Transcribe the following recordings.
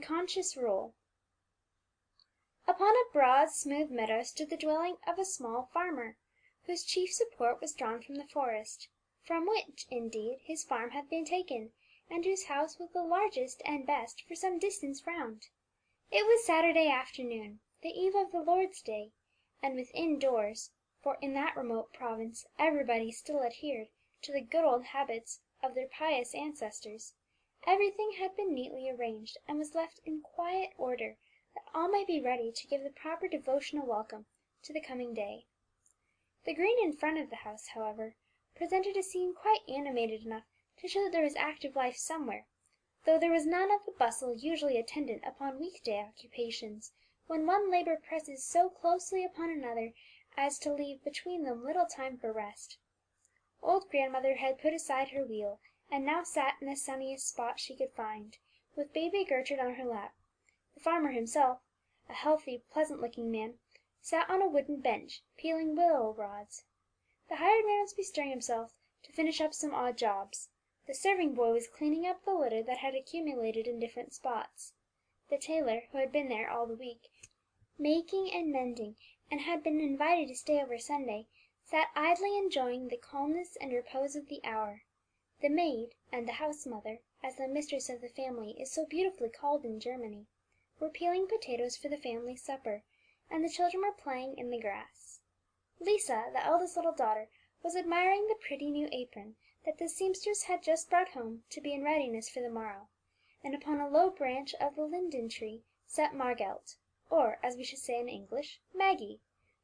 Unconscious Rule. Upon a broad, smooth meadow stood the dwelling of a small farmer, whose chief support was drawn from the forest, from which, indeed, his farm had been taken, and whose house was the largest and best for some distance round. It was Saturday afternoon, the eve of the Lord's Day, and within doors, for in that remote province everybody still adhered to the good old habits of their pious ancestors, everything had been neatly arranged, and was left in quiet order, that all might be ready to give the proper devotional welcome to the coming day. The green in front of the house, however, presented a scene quite animated enough to show that there was active life somewhere, though there was none of the bustle usually attendant upon week day occupations, when one labour presses so closely upon another as to leave between them little time for rest. Old grandmother had put aside her wheel, and now sat in the sunniest spot she could find, with baby Gertrude on her lap. The farmer himself, a healthy, pleasant looking man, sat on a wooden bench, peeling willow rods. The hired man was bestirring himself to finish up some odd jobs. The serving boy was cleaning up the litter that had accumulated in different spots. The tailor, who had been there all the week, making and mending, and had been invited to stay over Sunday, sat idly enjoying the calmness and repose of the hour. The maid, and the house mother, as the mistress of the family is so beautifully called in Germany, were peeling potatoes for the family supper, and the children were playing in the grass. Lisa, the eldest little daughter, was admiring the pretty new apron that the seamstress had just brought home to be in readiness for the morrow, and upon a low branch of the linden tree sat Margelt, or, as we should say in English, Maggie,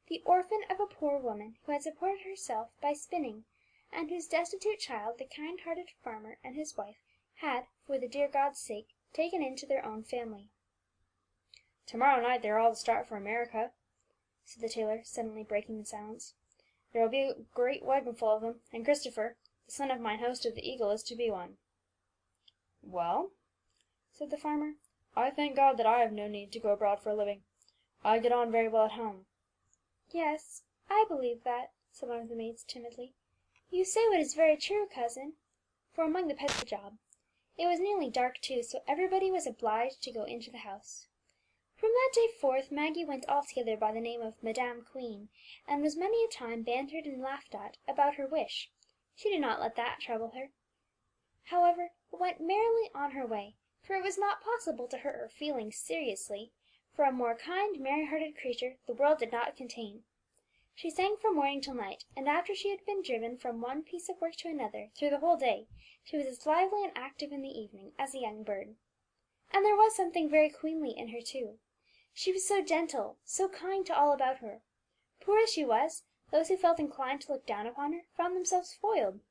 the orphan of a poor woman who had supported herself by spinning, and whose destitute child the kind-hearted farmer and his wife had, for the dear God's sake, taken into their own family. "To-morrow night they are all to start for America," said the tailor, suddenly breaking the silence. "There will be a great waggonful of them, and Christopher, the son of mine host of the Eagle, is to be one." "Well," said the farmer, "I thank God that I have no need to go abroad for a living. I get on very well at home." "Yes, I believe that," said one of the maids timidly. "You say what is very true, cousin," for among the peasants the job. It was nearly dark too, so everybody was obliged to go into the house. From that day forth Maggie went altogether by the name of Madam Queen, and was many a time bantered and laughed at about her wish. She did not let that trouble her, however, but went merrily on her way, for it was not possible to hurt her feelings seriously, for a more kind, merry-hearted creature the world did not contain. She sang from morning till night, and after she had been driven from one piece of work to another through the whole day, she was as lively and active in the evening as a young bird. And there was something very queenly in her too. She was so gentle, so kind to all about her. Poor as she was, those who felt inclined to look down upon her found themselves foiled.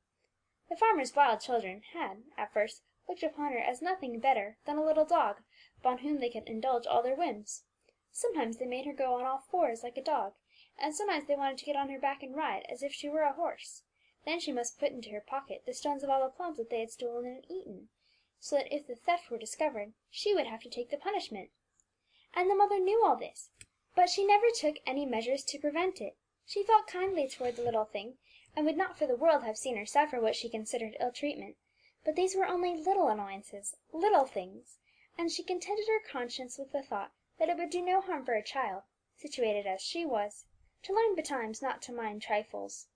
The farmer's wild children had, at first, looked upon her as nothing better than a little dog, upon whom they could indulge all their whims. Sometimes they made her go on all fours like a dog, and sometimes they wanted to get on her back and ride as if she were a horse. Then she must put into her pocket the stones of all the plums that they had stolen and eaten, so that if the theft were discovered she would have to take the punishment. And the mother knew all this, but she never took any measures to prevent it. She felt kindly toward the little thing, and would not for the world have seen her suffer what she considered ill treatment; but these were only little annoyances, little things, and she contented her conscience with the thought that it would do no harm for a child, situated as she was, to learn betimes not to mind trifles.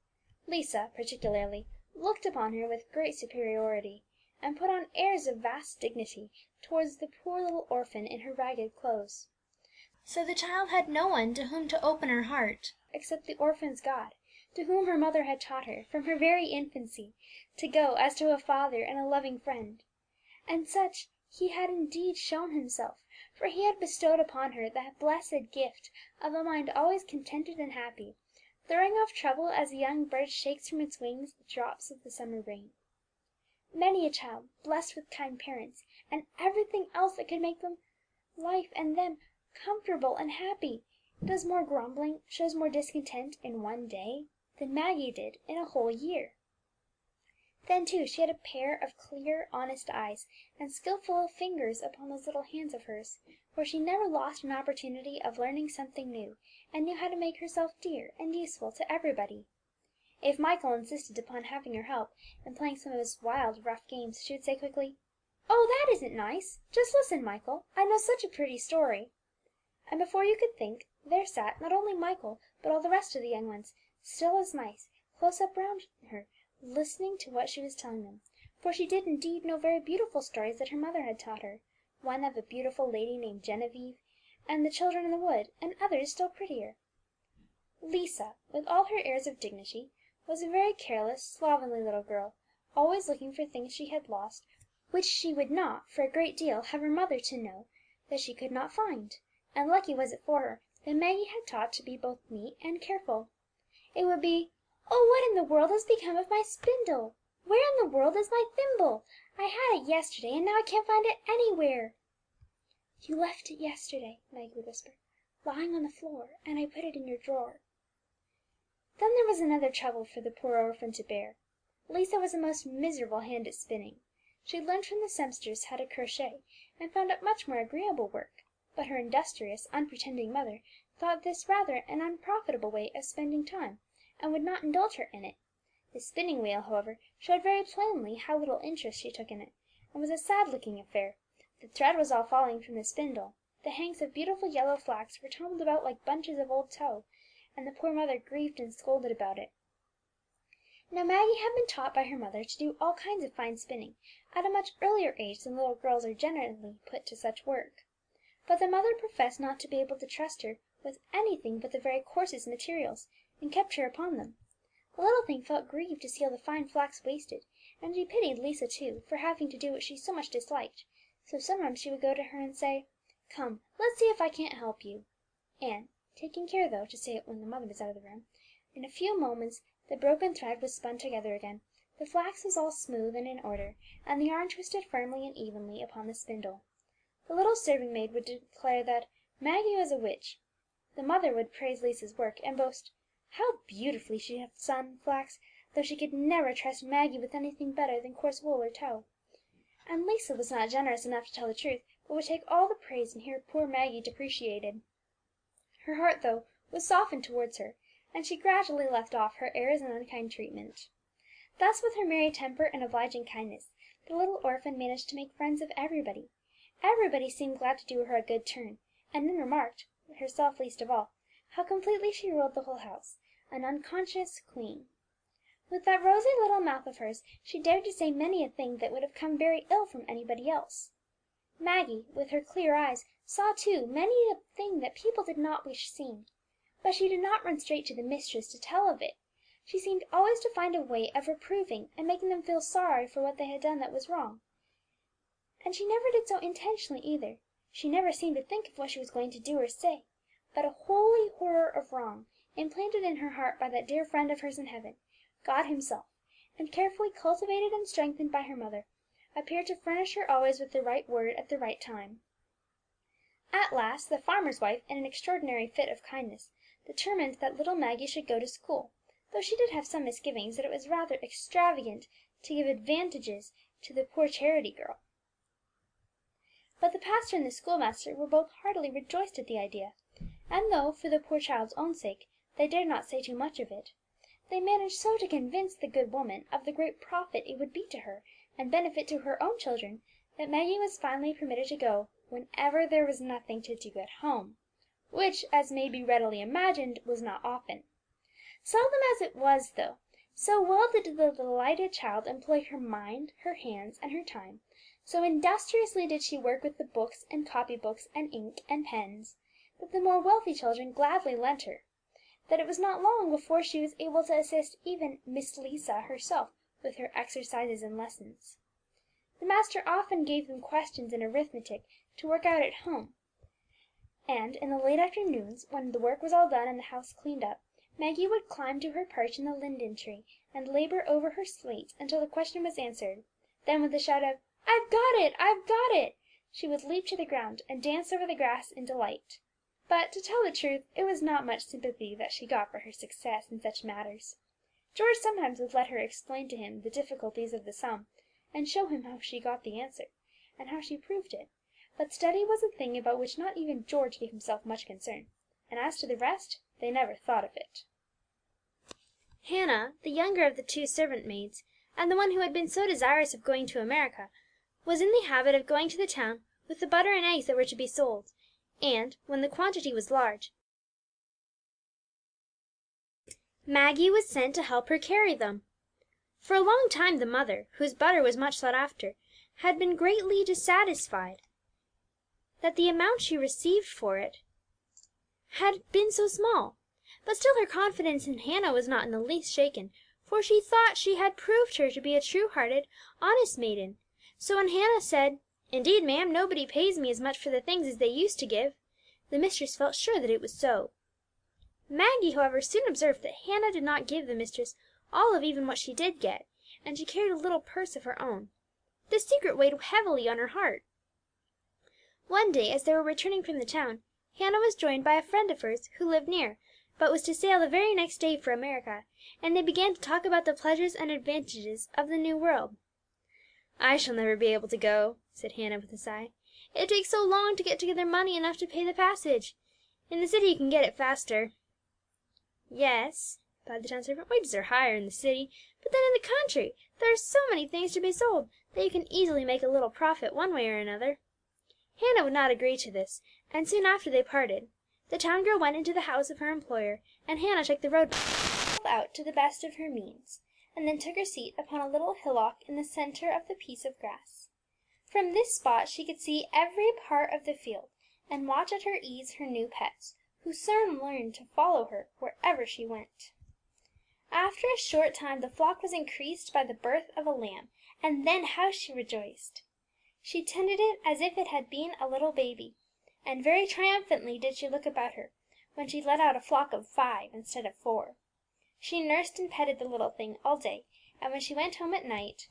Lisa, particularly, looked upon her with great superiority, and put on airs of vast dignity towards the poor little orphan in her ragged clothes. So the child had no one to whom to open her heart, except the orphan's God, to whom her mother had taught her, from her very infancy, to go as to a father and a loving friend. And such he had indeed shown himself, for he had bestowed upon her that blessed gift of a mind always contented and happy, throwing off trouble as a young bird shakes from its wings the drops of the summer rain. Many a child, blessed with kind parents, and everything else that could make them life and them comfortable and happy, does more grumbling, shows more discontent in one day than Maggie did in a whole year. Then, too, she had a pair of clear, honest eyes, and skilful fingers upon those little hands of hers, for she never lost an opportunity of learning something new, and knew how to make herself dear and useful to everybody. If Michael insisted upon having her help in playing some of his wild, rough games, she would say quickly, "Oh, that isn't nice! Just listen, Michael, I know such a pretty story." And before you could think, there sat not only Michael, but all the rest of the young ones, still as mice, close up round her, listening to what she was telling them; for she did indeed know very beautiful stories that her mother had taught her, one of a beautiful lady named Genevieve, and the children in the wood, and others still prettier. Lisa, with all her airs of dignity, was a very careless, slovenly little girl, always looking for things she had lost, which she would not, for a great deal, have her mother to know that she could not find; and lucky was it for her that Maggie had taught to be both neat and careful. It would be, "Oh, what in the world has become of my spindle? Where in the world is my thimble? I had it yesterday, and now I can't find it anywhere." "You left it yesterday," Maggie would whisper, "lying on the floor, and I put it in your drawer." Then there was another trouble for the poor orphan to bear. Lisa was a most miserable hand at spinning. She had learned from the sempsters how to crochet, and found it much more agreeable work; but her industrious, unpretending mother thought this rather an unprofitable way of spending time, and would not indulge her in it. The spinning wheel, however, showed very plainly how little interest she took in it, and was a sad looking affair. The thread was all falling from the spindle, the hanks of beautiful yellow flax were tumbled about like bunches of old tow, and the poor mother grieved and scolded about it. Now Maggie had been taught by her mother to do all kinds of fine spinning at a much earlier age than little girls are generally put to such work; but the mother professed not to be able to trust her with anything but the very coarsest materials, and kept her upon them. The little thing felt grieved to see all the fine flax wasted, and she pitied Lisa too for having to do what she so much disliked; so sometimes she would go to her and say, "Come, let's see if I can't help you;" and, taking care though to say it when the mother was out of the room, in a few moments the broken thread was spun together again, the flax was all smooth and in order, and the yarn twisted firmly and evenly upon the spindle. The little serving maid would declare that Maggie was a witch; the mother would praise Lisa's work, and boast how beautifully she had spun flax, though she could never trust Maggie with anything better than coarse wool or tow; and Lisa was not generous enough to tell the truth, but would take all the praise and hear poor Maggie depreciated. Her heart, though, was softened towards her, and she gradually left off her airs and unkind treatment. Thus, with her merry temper and obliging kindness, the little orphan managed to make friends of everybody. Everybody seemed glad to do her a good turn, and none remarked, herself least of all, how completely she ruled the whole house, an unconscious queen. With that rosy little mouth of hers she dared to say many a thing that would have come very ill from anybody else. Maggie, with her clear eyes, saw too many a thing that people did not wish seen; but she did not run straight to the mistress to tell of it. She seemed always to find a way of reproving and making them feel sorry for what they had done that was wrong. And she never did so intentionally either; she never seemed to think of what she was going to do or say, but a holy horror of wrong, implanted in her heart by that dear friend of hers in heaven, God Himself, and carefully cultivated and strengthened by her mother, appeared to furnish her always with the right word at the right time. At last the farmer's wife, in an extraordinary fit of kindness, determined that little Maggie should go to school, though she did have some misgivings that it was rather extravagant to give advantages to the poor charity girl. But the pastor and the schoolmaster were both heartily rejoiced at the idea; and though, for the poor child's own sake, they dared not say too much of it, they managed so to convince the good woman of the great profit it would be to her, and benefit to her own children, that Maggie was finally permitted to go whenever there was nothing to do at home, which, as may be readily imagined, was not often. Seldom as it was, though, so well did the delighted child employ her mind, her hands, and her time, so industriously did she work with the books and copy books and ink and pens, that the more wealthy children gladly lent her, that it was not long before she was able to assist even Miss Lisa herself with her exercises and lessons. The master often gave them questions in arithmetic to work out at home; and in the late afternoons, when the work was all done and the house cleaned up, Maggie would climb to her perch in the linden tree, and labour over her slate until the question was answered; then, with a shout of "I've got it! I've got it!" she would leap to the ground, and dance over the grass in delight. But, to tell the truth, it was not much sympathy that she got for her success in such matters. George sometimes would let her explain to him the difficulties of the sum, and show him how she got the answer, and how she proved it; but study was a thing about which not even George gave himself much concern, and as to the rest, they never thought of it. Hannah, the younger of the two servant maids, and the one who had been so desirous of going to America, was in the habit of going to the town with the butter and eggs that were to be sold, and, when the quantity was large, Maggie was sent to help her carry them. For a long time the mother, whose butter was much sought after, had been greatly dissatisfied that the amount she received for it had been so small, but still her confidence in Hannah was not in the least shaken, for she thought she had proved her to be a true-hearted, honest maiden. So when Hannah said, "Indeed, ma'am, nobody pays me as much for the things as they used to give," the mistress felt sure that it was so. Maggie, however, soon observed that Hannah did not give the mistress all of even what she did get, and she carried a little purse of her own. This secret weighed heavily on her heart. One day, as they were returning from the town, Hannah was joined by a friend of hers who lived near, but was to sail the very next day for America, and they began to talk about the pleasures and advantages of the New World. "I shall never be able to go," said Hannah with a sigh. "It takes so long to get together money enough to pay the passage. In the city you can get it faster." "Yes," replied the town servant, "wages are higher in the city, but then in the country there are so many things to be sold that you can easily make a little profit one way or another." Hannah would not agree to this, and soon after they parted. The town girl went into the house of her employer, and Hannah took the road out to the best of her means, and then took her seat upon a little hillock in the centre of the piece of grass. From this spot she could see every part of the field, and watch at her ease her new pets, who soon learned to follow her wherever she went. After a short time the flock was increased by the birth of a lamb, and then how she rejoiced! She tended it as if it had been a little baby, and very triumphantly did she look about her when she let out a flock of 5 instead of 4. She nursed and petted the little thing all day, and when she went home at night,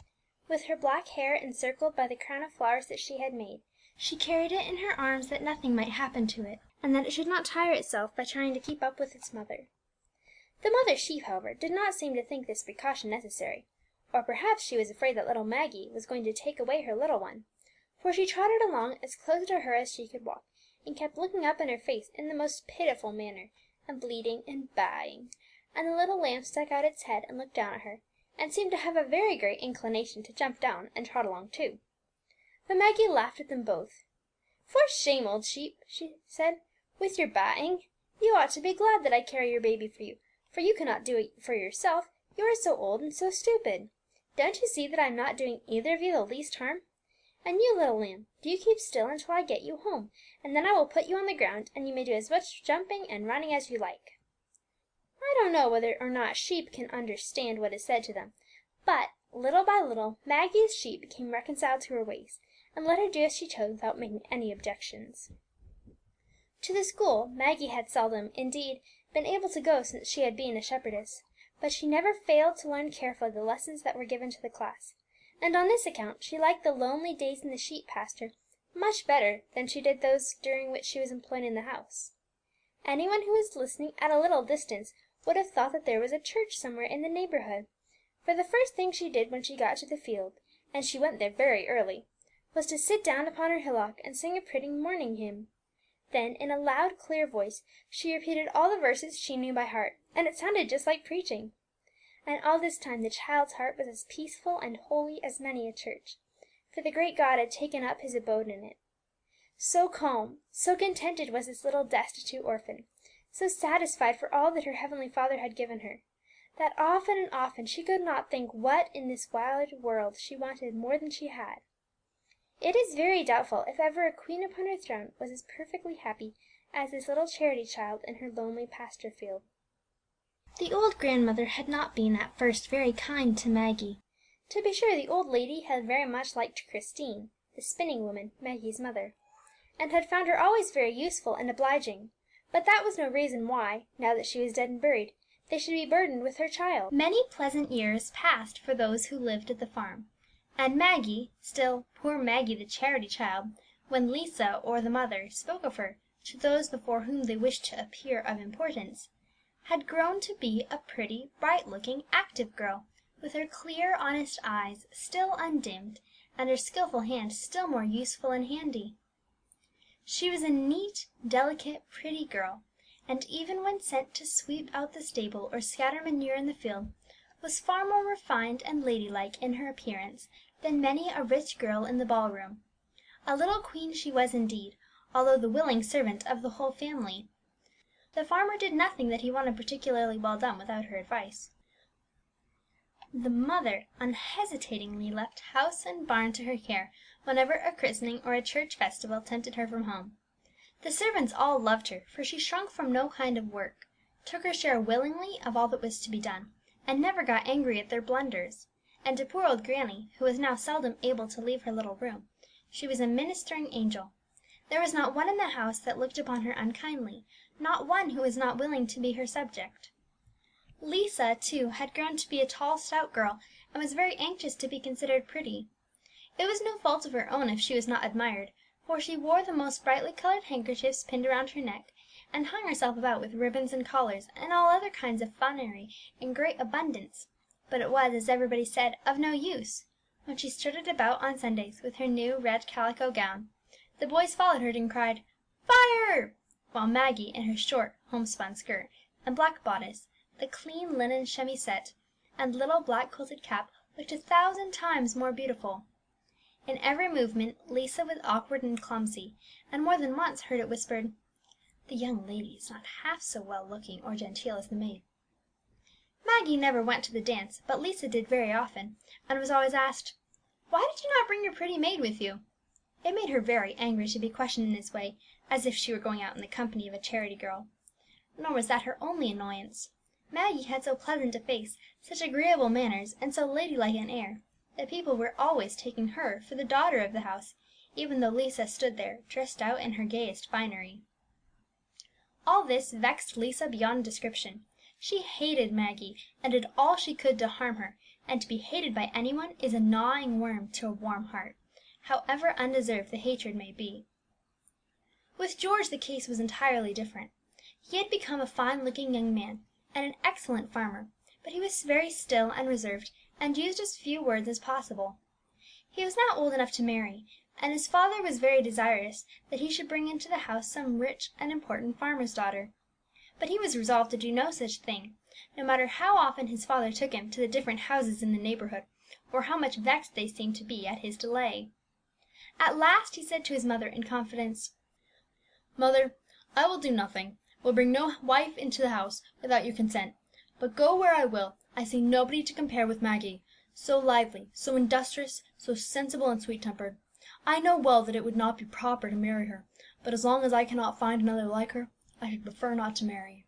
with her black hair encircled by the crown of flowers that she had made, she carried it in her arms that nothing might happen to it, and that it should not tire itself by trying to keep up with its mother. The mother sheep, however, did not seem to think this precaution necessary, or perhaps she was afraid that little Maggie was going to take away her little one, for she trotted along as close to her as she could walk, and kept looking up in her face in the most pitiful manner, and bleating and baaing, and the little lamb stuck out its head and looked down at her, and seemed to have a very great inclination to jump down and trot along too. But Maggie laughed at them both. "For shame, old sheep," she said, "with your baaing! You ought to be glad that I carry your baby for you, for you cannot do it for yourself, you are so old and so stupid. Don't you see that I am not doing either of you the least harm? And you, little lamb, do you keep still until I get you home, and then I will put you on the ground, and you may do as much jumping and running as you like." I don't know whether or not sheep can understand what is said to them, but, little by little, Maggie's sheep became reconciled to her ways, and let her do as she chose without making any objections. To the school Maggie had seldom, indeed, been able to go since she had been a shepherdess, but she never failed to learn carefully the lessons that were given to the class, and on this account she liked the lonely days in the sheep pasture much better than she did those during which she was employed in the house. Any one who was listening at a little distance would have thought that there was a church somewhere in the neighbourhood, for the first thing she did when she got to the field, and she went there very early, was to sit down upon her hillock and sing a pretty morning hymn. Then, in a loud, clear voice, she repeated all the verses she knew by heart, and it sounded just like preaching. And all this time the child's heart was as peaceful and holy as many a church, for the great God had taken up his abode in it. So calm, so contented was this little destitute orphan, so satisfied for all that her heavenly Father had given her, that often and often she could not think what in this wide world she wanted more than she had. It is very doubtful if ever a queen upon her throne was as perfectly happy as this little charity child in her lonely pasture field. The old grandmother had not been at first very kind to Maggie. To be sure, the old lady had very much liked Christine, the spinning woman, Maggie's mother, and had found her always very useful and obliging, but that was no reason why, now that she was dead and buried, they should be burdened with her child. Many pleasant years passed for those who lived at the farm, and Maggie, still poor Maggie the charity child, when Lisa or the mother spoke of her to those before whom they wished to appear of importance, had grown to be a pretty, bright-looking, active girl, with her clear, honest eyes still undimmed, and her skilful hand still more useful and handy. She was a neat, delicate, pretty girl, and even when sent to sweep out the stable or scatter manure in the field, was far more refined and ladylike in her appearance than many a rich girl in the ball‐room. A little queen she was indeed, although the willing servant of the whole family. The farmer did nothing that he wanted particularly well done without her advice. The mother unhesitatingly left house and barn to her care whenever a christening or a church festival tempted her from home. The servants all loved her, for she shrunk from no kind of work, took her share willingly of all that was to be done, and never got angry at their blunders; and to poor old Granny, who was now seldom able to leave her little room, she was a ministering angel. There was not one in the house that looked upon her unkindly, not one who was not willing to be her subject. Lisa, too, had grown to be a tall, stout girl, and was very anxious to be considered pretty. It was no fault of her own if she was not admired, for she wore the most brightly coloured handkerchiefs pinned around her neck, and hung herself about with ribbons and collars, and all other kinds of finery in great abundance; but it was, as everybody said, of no use. When she strutted about on Sundays with her new red calico gown, the boys followed her and cried "Fire!" while Maggie, in her short homespun skirt and black bodice, the clean linen chemisette, and little black quilted cap, looked 1,000 times more beautiful. In every movement Lisa was awkward and clumsy, and more than once heard it whispered, "The young lady is not half so well looking or genteel as the maid." Maggie never went to the dance, but Lisa did very often, and was always asked, "Why did you not bring your pretty maid with you?" It made her very angry to be questioned in this way, as if she were going out in the company of a charity girl. Nor was that her only annoyance. Maggie had so pleasant a face, such agreeable manners, and so ladylike an air, that people were always taking her for the daughter of the house, even though Lisa stood there, dressed out in her gayest finery. All this vexed Lisa beyond description. She hated Maggie, and did all she could to harm her, and to be hated by any one is a gnawing worm to a warm heart, however undeserved the hatred may be. With George the case was entirely different. He had become a fine-looking young man, and an excellent farmer, but he was very still and reserved, and used as few words as possible. He was now old enough to marry, and his father was very desirous that he should bring into the house some rich and important farmer's daughter. But he was resolved to do no such thing, no matter how often his father took him to the different houses in the neighbourhood, or how much vexed they seemed to be at his delay. At last he said to his mother in confidence, "Mother, I will do nothing, will bring no wife into the house without your consent; but go where I will, I see nobody to compare with Maggie, so lively, so industrious, so sensible and sweet-tempered. I know well that it would not be proper to marry her, but as long as I cannot find another like her, I should prefer not to marry."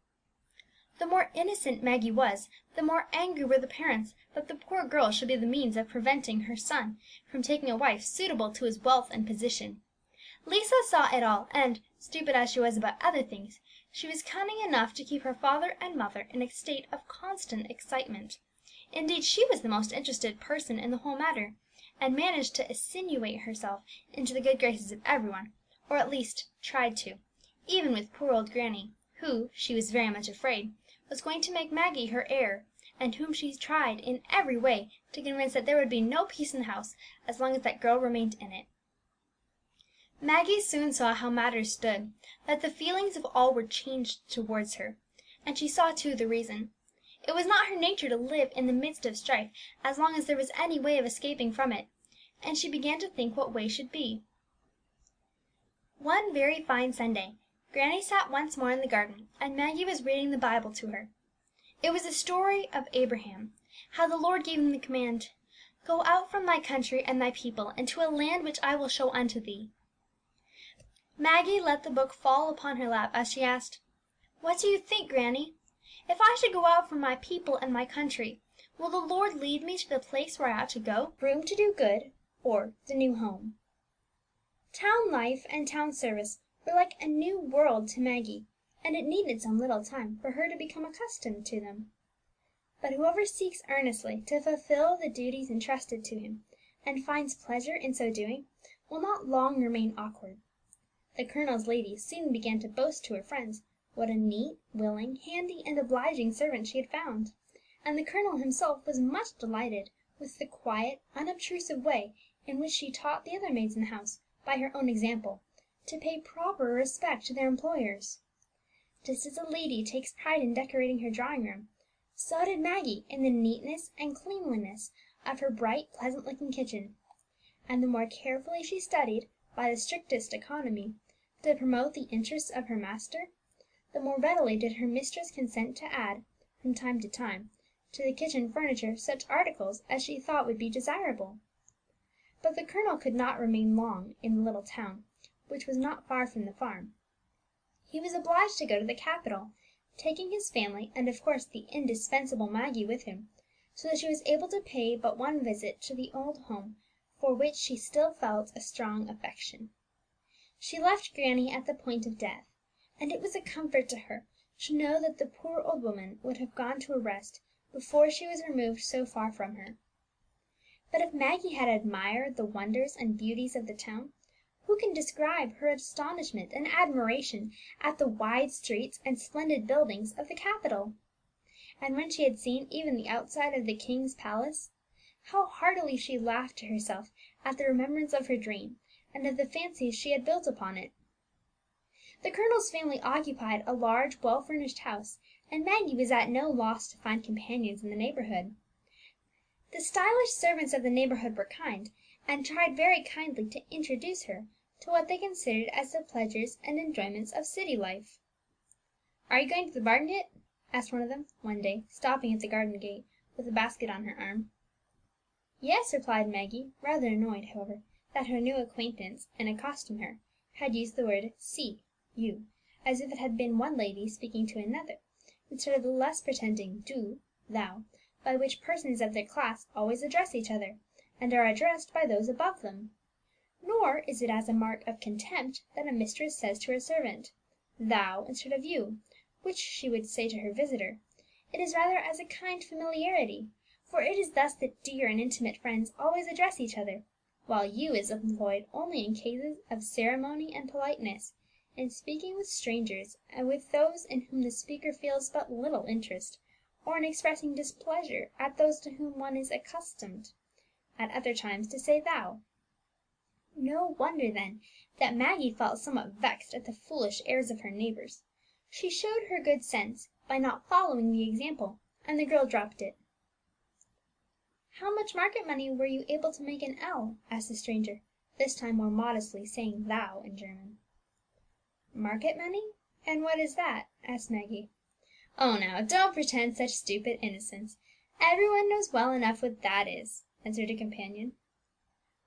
The more innocent Maggie was, the more angry were the parents that the poor girl should be the means of preventing her son from taking a wife suitable to his wealth and position. Lisa saw it all, and, stupid as she was about other things, she was cunning enough to keep her father and mother in a state of constant excitement. Indeed, she was the most interested person in the whole matter, and managed to insinuate herself into the good graces of every one, or at least tried to, even with poor old Granny, who, she was very much afraid, was going to make Maggie her heir, and whom she tried in every way to convince that there would be no peace in the house as long as that girl remained in it. Maggie soon saw how matters stood, that the feelings of all were changed towards her, and she saw too the reason. It was not her nature to live in the midst of strife as long as there was any way of escaping from it, and she began to think what way should be. One very fine Sunday, Granny sat once more in the garden, and Maggie was reading the Bible to her. It was a story of Abraham, how the Lord gave him the command, "Go out from thy country and thy people into a land which I will show unto thee." Maggie let the book fall upon her lap as she asked, "What do you think, Granny? If I should go out from my people and my country, will the Lord lead me to the place where I ought to go, room to do good, or the new home?" Town life and town service were like a new world to Maggie, and it needed some little time for her to become accustomed to them. But whoever seeks earnestly to fulfil the duties entrusted to him, and finds pleasure in so doing, will not long remain awkward. The colonel's lady soon began to boast to her friends what a neat, willing, handy, and obliging servant she had found, and the colonel himself was much delighted with the quiet, unobtrusive way in which she taught the other maids in the house, by her own example, to pay proper respect to their employers. Just as a lady takes pride in decorating her drawing room, so did Maggie in the neatness and cleanliness of her bright, pleasant looking kitchen. and the more carefully she studied, by the strictest economy, to promote the interests of her master, the more readily did her mistress consent to add, from time to time, to the kitchen furniture such articles as she thought would be desirable. But the colonel could not remain long in the little town, which was not far from the farm. He was obliged to go to the capital, taking his family, and of course the indispensable Maggie, with him, so that she was able to pay but one visit to the old home for which she still felt a strong affection. She left Granny at the point of death, and it was a comfort to her to know that the poor old woman would have gone to her rest before she was removed so far from her. But if Maggie had admired the wonders and beauties of the town, who can describe her astonishment and admiration at the wide streets and splendid buildings of the capital? And when she had seen even the outside of the king's palace, how heartily she laughed to herself at the remembrance of her dream, and of the fancies she had built upon it. The colonel's family occupied a large, well furnished house, and Maggie was at no loss to find companions in the neighbourhood. The stylish servants of the neighbourhood were kind, and tried very kindly to introduce her to what they considered as the pleasures and enjoyments of city life. "Are you going to the market?" asked one of them, one day, stopping at the garden gate, with a basket on her arm. "Yes," replied Maggie, rather annoyed, however, that her new acquaintance, in accosting her, had used the word "see" you, as if it had been one lady speaking to another, instead of the less pretending "du" thou, by which persons of their class always address each other, and are addressed by those above them. Nor is it as a mark of contempt that a mistress says to her servant, "thou" instead of "you," which she would say to her visitor; it is rather as a kind familiarity, for it is thus that dear and intimate friends always address each other, while "you" is employed only in cases of ceremony and politeness, in speaking with strangers, and with those in whom the speaker feels but little interest, or in expressing displeasure at those to whom one is accustomed, at other times, to say "thou." No wonder, then, that Maggie felt somewhat vexed at the foolish airs of her neighbours. She showed her good sense by not following the example, and the girl dropped it. "How much market money were you able to make in L?" asked the stranger, this time more modestly saying "thou" in German. "Market money? And what is that?" asked Maggie. "Oh, now, don't pretend such stupid innocence; every one knows well enough what that is," answered her companion.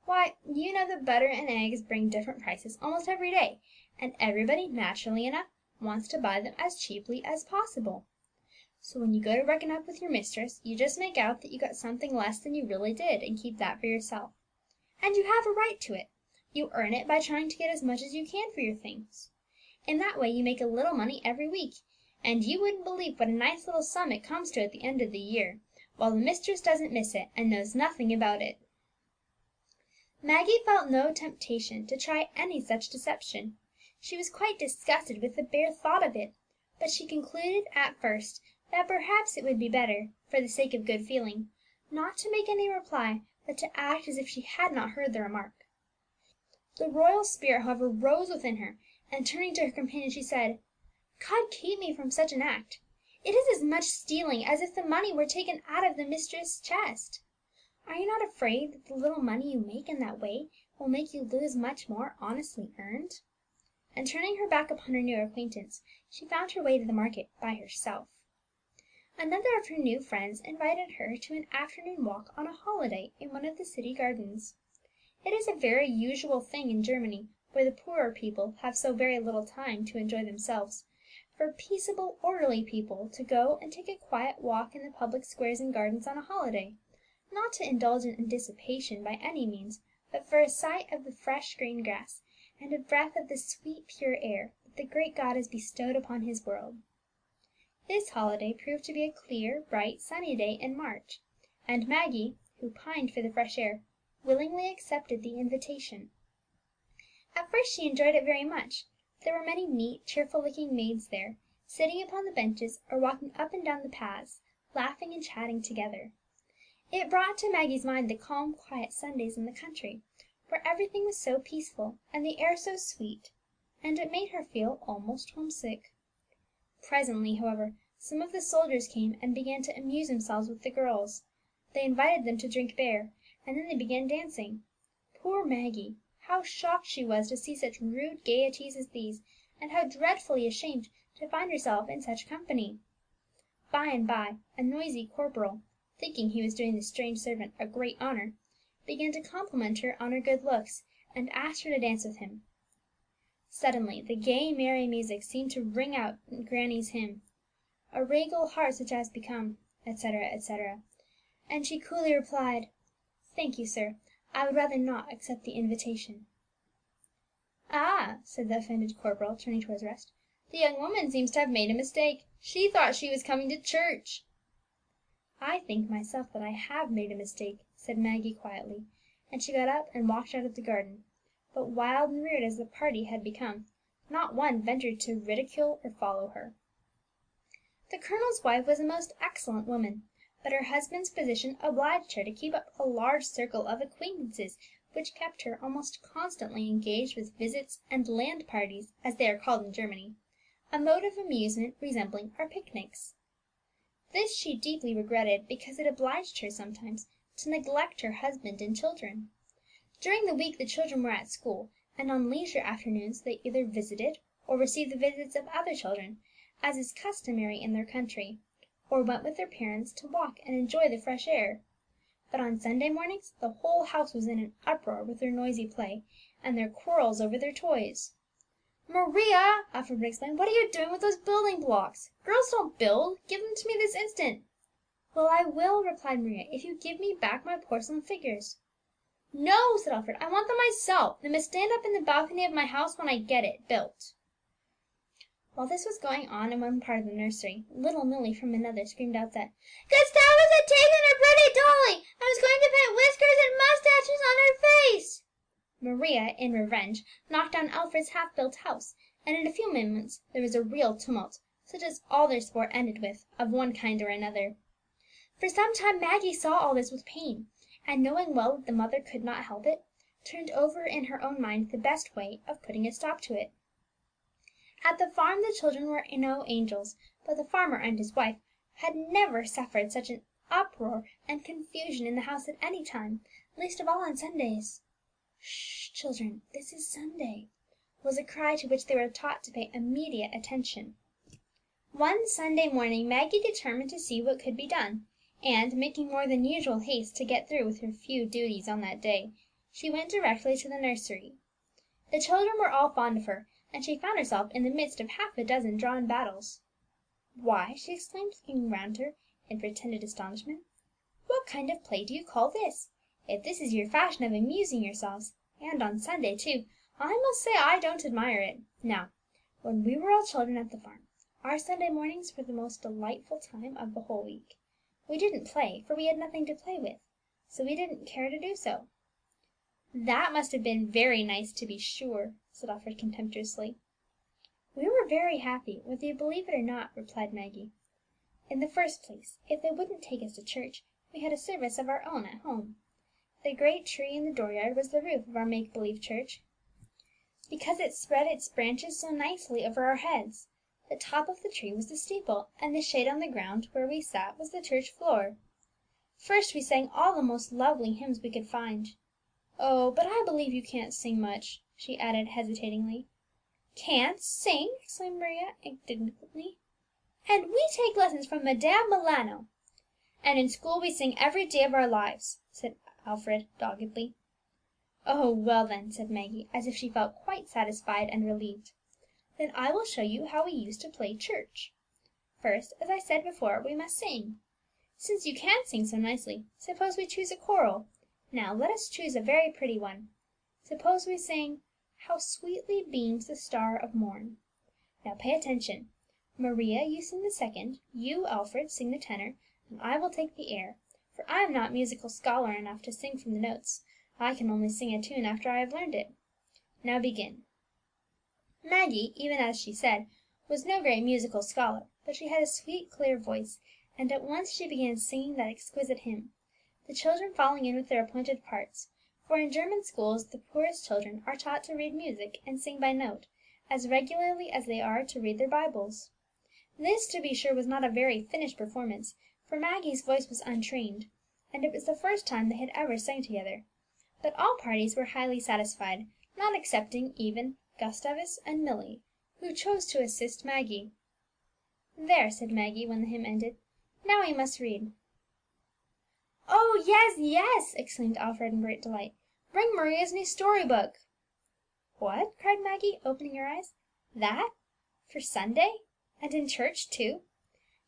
"Why, you know that butter and eggs bring different prices almost every day, and everybody, naturally enough, wants to buy them as cheaply as possible. So when you go to reckon up with your mistress, you just make out that you got something less than you really did, and keep that for yourself. And you have a right to it; you earn it by trying to get as much as you can for your things. In that way you make a little money every week, and you wouldn't believe what a nice little sum it comes to at the end of the year, while the mistress doesn't miss it, and knows nothing about it." Maggie felt no temptation to try any such deception. She was quite disgusted with the bare thought of it, but she concluded at first that perhaps it would be better, for the sake of good feeling, not to make any reply, but to act as if she had not heard the remark. The royal spirit, however, rose within her, and turning to her companion, she said, "God keep me from such an act! It is as much stealing as if the money were taken out of the mistress' chest. Are you not afraid that the little money you make in that way will make you lose much more honestly earned?" And turning her back upon her new acquaintance, she found her way to the market by herself. Another of her new friends invited her to an afternoon walk on a holiday in one of the city gardens. It is a very usual thing in Germany, where the poorer people have so very little time to enjoy themselves, for peaceable, orderly people to go and take a quiet walk in the public squares and gardens on a holiday, not to indulge in dissipation by any means, but for a sight of the fresh green grass, and a breath of the sweet pure air that the great God has bestowed upon his world. This holiday proved to be a clear, bright, sunny day in March, and Maggie, who pined for the fresh air, willingly accepted the invitation. At first she enjoyed it very much. There were many neat, cheerful looking maids there, sitting upon the benches or walking up and down the paths, laughing and chatting together. It brought to Maggie's mind the calm, quiet Sundays in the country, where everything was so peaceful and the air so sweet, and it made her feel almost homesick. Presently, however, some of the soldiers came and began to amuse themselves with the girls. They invited them to drink beer, and then they began dancing. Poor Maggie! How shocked she was to see such rude gaieties as these, and how dreadfully ashamed to find herself in such company! By and by, a noisy corporal, thinking he was doing the strange servant a great honour, began to compliment her on her good looks, and asked her to dance with him. Suddenly the gay merry music seemed to ring out Granny's hymn, "A regal heart such as become," etc., etc., and she coolly replied, "Thank you, sir, I would rather not accept the invitation." "Ah!" said the offended corporal, turning towards the rest, "the young woman seems to have made a mistake. She thought she was coming to church." "I think myself that I have made a mistake," said Maggie quietly, and she got up and walked out of the garden. But wild and rude as the party had become, not one ventured to ridicule or follow her. The colonel's wife was a most excellent woman, but her husband's position obliged her to keep up a large circle of acquaintances, which kept her almost constantly engaged with visits and land parties, as they are called in Germany, a mode of amusement resembling our picnics. This she deeply regretted, because it obliged her sometimes to neglect her husband and children. During the week the children were at school, and on leisure afternoons they either visited or received the visits of other children, as is customary in their country, or went with their parents to walk and enjoy the fresh air. But on Sunday mornings the whole house was in an uproar with their noisy play, and their quarrels over their toys. "Maria!" Alfred would exclaim, "what are you doing with those building blocks? Girls don't build! Give them to me this instant!" "Well, I will," replied Maria, "if you give me back my porcelain figures." "No," said Alfred, "I want them myself. They must stand up in the balcony of my house when I get it built." While this was going on in one part of the nursery, little Milly from another screamed out that "Gustavus had taken her pretty dolly, and was going to paint whiskers and moustaches on her face." Maria, in revenge, knocked down Alfred's half-built house, and in a few moments there was a real tumult, such as all their sport ended with, of one kind or another. For some time Maggie saw all this with pain, and knowing well that the mother could not help it, turned over in her own mind the best way of putting a stop to it. At the farm the children were no angels, but the farmer and his wife had never suffered such an uproar and confusion in the house at any time, least of all on Sundays. "Sh, children, this is Sunday," was a cry to which they were taught to pay immediate attention. One Sunday morning Maggie determined to see what could be done, and, making more than usual haste to get through with her few duties on that day, she went directly to the nursery. The children were all fond of her, and she found herself in the midst of half a dozen drawn battles. "Why," she exclaimed, looking round her in pretended astonishment, "what kind of play do you call this? If this is your fashion of amusing yourselves, and on Sunday too, I must say I don't admire it. Now, when we were all children at the farm, our Sunday mornings were the most delightful time of the whole week. We didn't play, for we had nothing to play with, so we didn't care to do so." "That must have been very nice, to be sure," said Alfred contemptuously. "We were very happy, whether you believe it or not," replied Maggie. "In the first place, if they wouldn't take us to church, we had a service of our own at home. The great tree in the dooryard was the roof of our make believe church, because it spread its branches so nicely over our heads. The top of the tree was the steeple, and the shade on the ground where we sat was the church floor. First we sang all the most lovely hymns we could find. Oh, but I believe you can't sing much," she added hesitatingly. "Can't sing!" exclaimed Maria indignantly. "And we take lessons from Madame Milano!" "And in school we sing every day of our lives," said Alfred doggedly. "Oh, well then," said Maggie, as if she felt quite satisfied and relieved, "then I will show you how we used to play church. First, as I said before, we must sing. Since you can sing so nicely, suppose we choose a choral. Now let us choose a very pretty one. Suppose we sing 'How sweetly beams the star of morn.' Now pay attention. Maria, you sing the second, you, Alfred, sing the tenor, and I will take the air, for I am not musical scholar enough to sing from the notes. I can only sing a tune after I have learned it. Now begin." Maggie, even as she said, was no great musical scholar, but she had a sweet clear voice, and at once she began singing that exquisite hymn, the children falling in with their appointed parts, for in German schools the poorest children are taught to read music and sing by note, as regularly as they are to read their Bibles. This, to be sure, was not a very finished performance, for Maggie's voice was untrained, and it was the first time they had ever sung together. But all parties were highly satisfied, not excepting even Gustavus and Milly, who chose to assist Maggie. "There," said Maggie, when the hymn ended, "now we must read." "Oh, yes, yes!" exclaimed Alfred in great delight. "Bring Maria's new story book." "What!" cried Maggie, opening her eyes. "That! For Sunday! And in church too!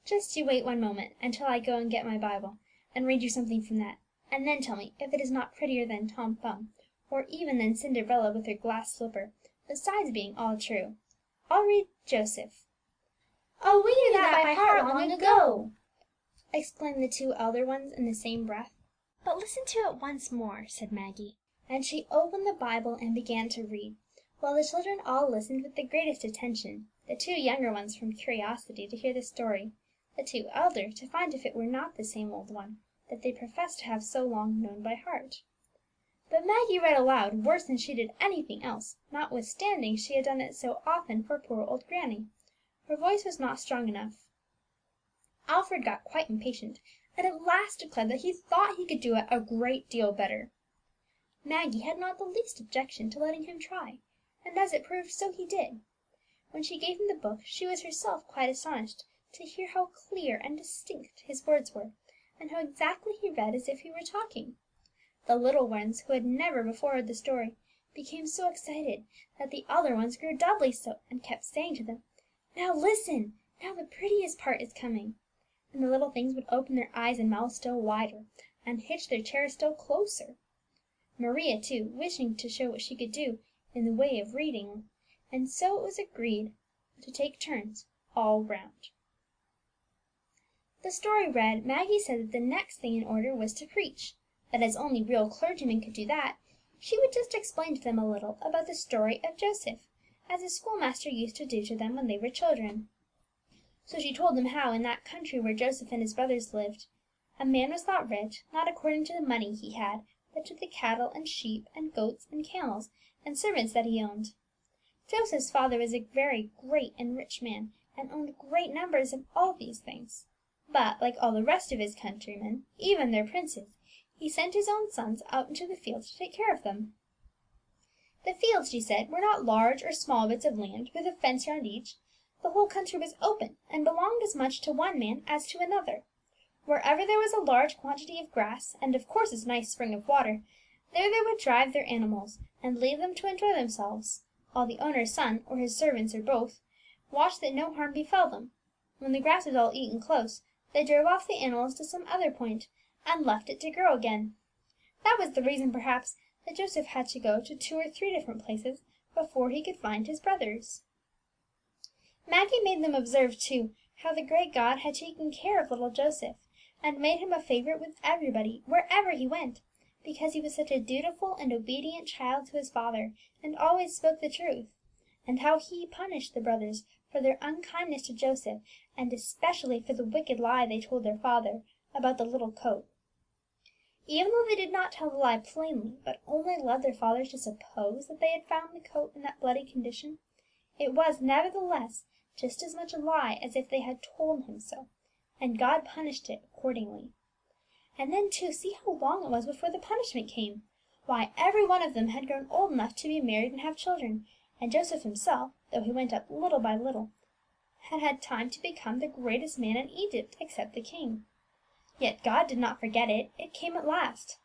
Just you wait one moment, until I go and get my Bible, and read you something from that, and then tell me if it is not prettier than Tom Thumb, or even than Cinderella with her glass slipper, besides being all true. I'll read Joseph." "Oh, we knew that by heart long ago!" exclaimed the two elder ones in the same breath. "But listen to it once more," said Maggie; and she opened the Bible and began to read, while the children all listened with the greatest attention, the two younger ones from curiosity to hear the story, the two elder to find if it were not the same old one that they professed to have so long known by heart. But Maggie read aloud worse than she did anything else, notwithstanding she had done it so often for poor old granny. Her voice was not strong enough. Alfred got quite impatient, and at last declared that he thought he could do it a great deal better. Maggie had not the least objection to letting him try, and as it proved, so he did. When she gave him the book, she was herself quite astonished to hear how clear and distinct his words were, and how exactly he read as if he were talking. The little ones, who had never before heard the story, became so excited that the elder ones grew doubly so, and kept saying to them, "Now listen! Now the prettiest part is coming!" And the little things would open their eyes and mouths still wider, and hitch their chairs still closer. Maria, too, wishing to show what she could do in the way of reading, and so it was agreed to take turns all round. The story read, Maggie said that the next thing in order was to preach; that as only real clergymen could do that, she would just explain to them a little about the story of Joseph, as a schoolmaster used to do to them when they were children. So she told them how, in that country where Joseph and his brothers lived, a man was thought rich, not according to the money he had, but to the cattle and sheep and goats and camels and servants that he owned. Joseph's father was a very great and rich man, and owned great numbers of all these things. But, like all the rest of his countrymen, even their princes, he sent his own sons out into the fields to take care of them. The fields, she said, were not large or small bits of land with a fence round each. The whole country was open, and belonged as much to one man as to another. Wherever there was a large quantity of grass, and of course a nice spring of water, there they would drive their animals, and leave them to enjoy themselves, while the owner's son, or his servants, or both, watched that no harm befell them. When the grass was all eaten close, they drove off the animals to some other point, and left it to grow again. That was the reason, perhaps, that Joseph had to go to 2 or 3 different places before he could find his brothers. Maggie made them observe, too, how the great God had taken care of little Joseph, and made him a favourite with everybody, wherever he went, because he was such a dutiful and obedient child to his father, and always spoke the truth; and how he punished the brothers for their unkindness to Joseph, and especially for the wicked lie they told their father about the little coat. Even though they did not tell the lie plainly, but only led their father to suppose that they had found the coat in that bloody condition, it was, nevertheless, just as much a lie as if they had told him so, and God punished it accordingly. And then, too, see how long it was before the punishment came! Why, every one of them had grown old enough to be married and have children, and Joseph himself, though he went up little by little, had had time to become the greatest man in Egypt, except the king. Yet God did not forget it; it came at last.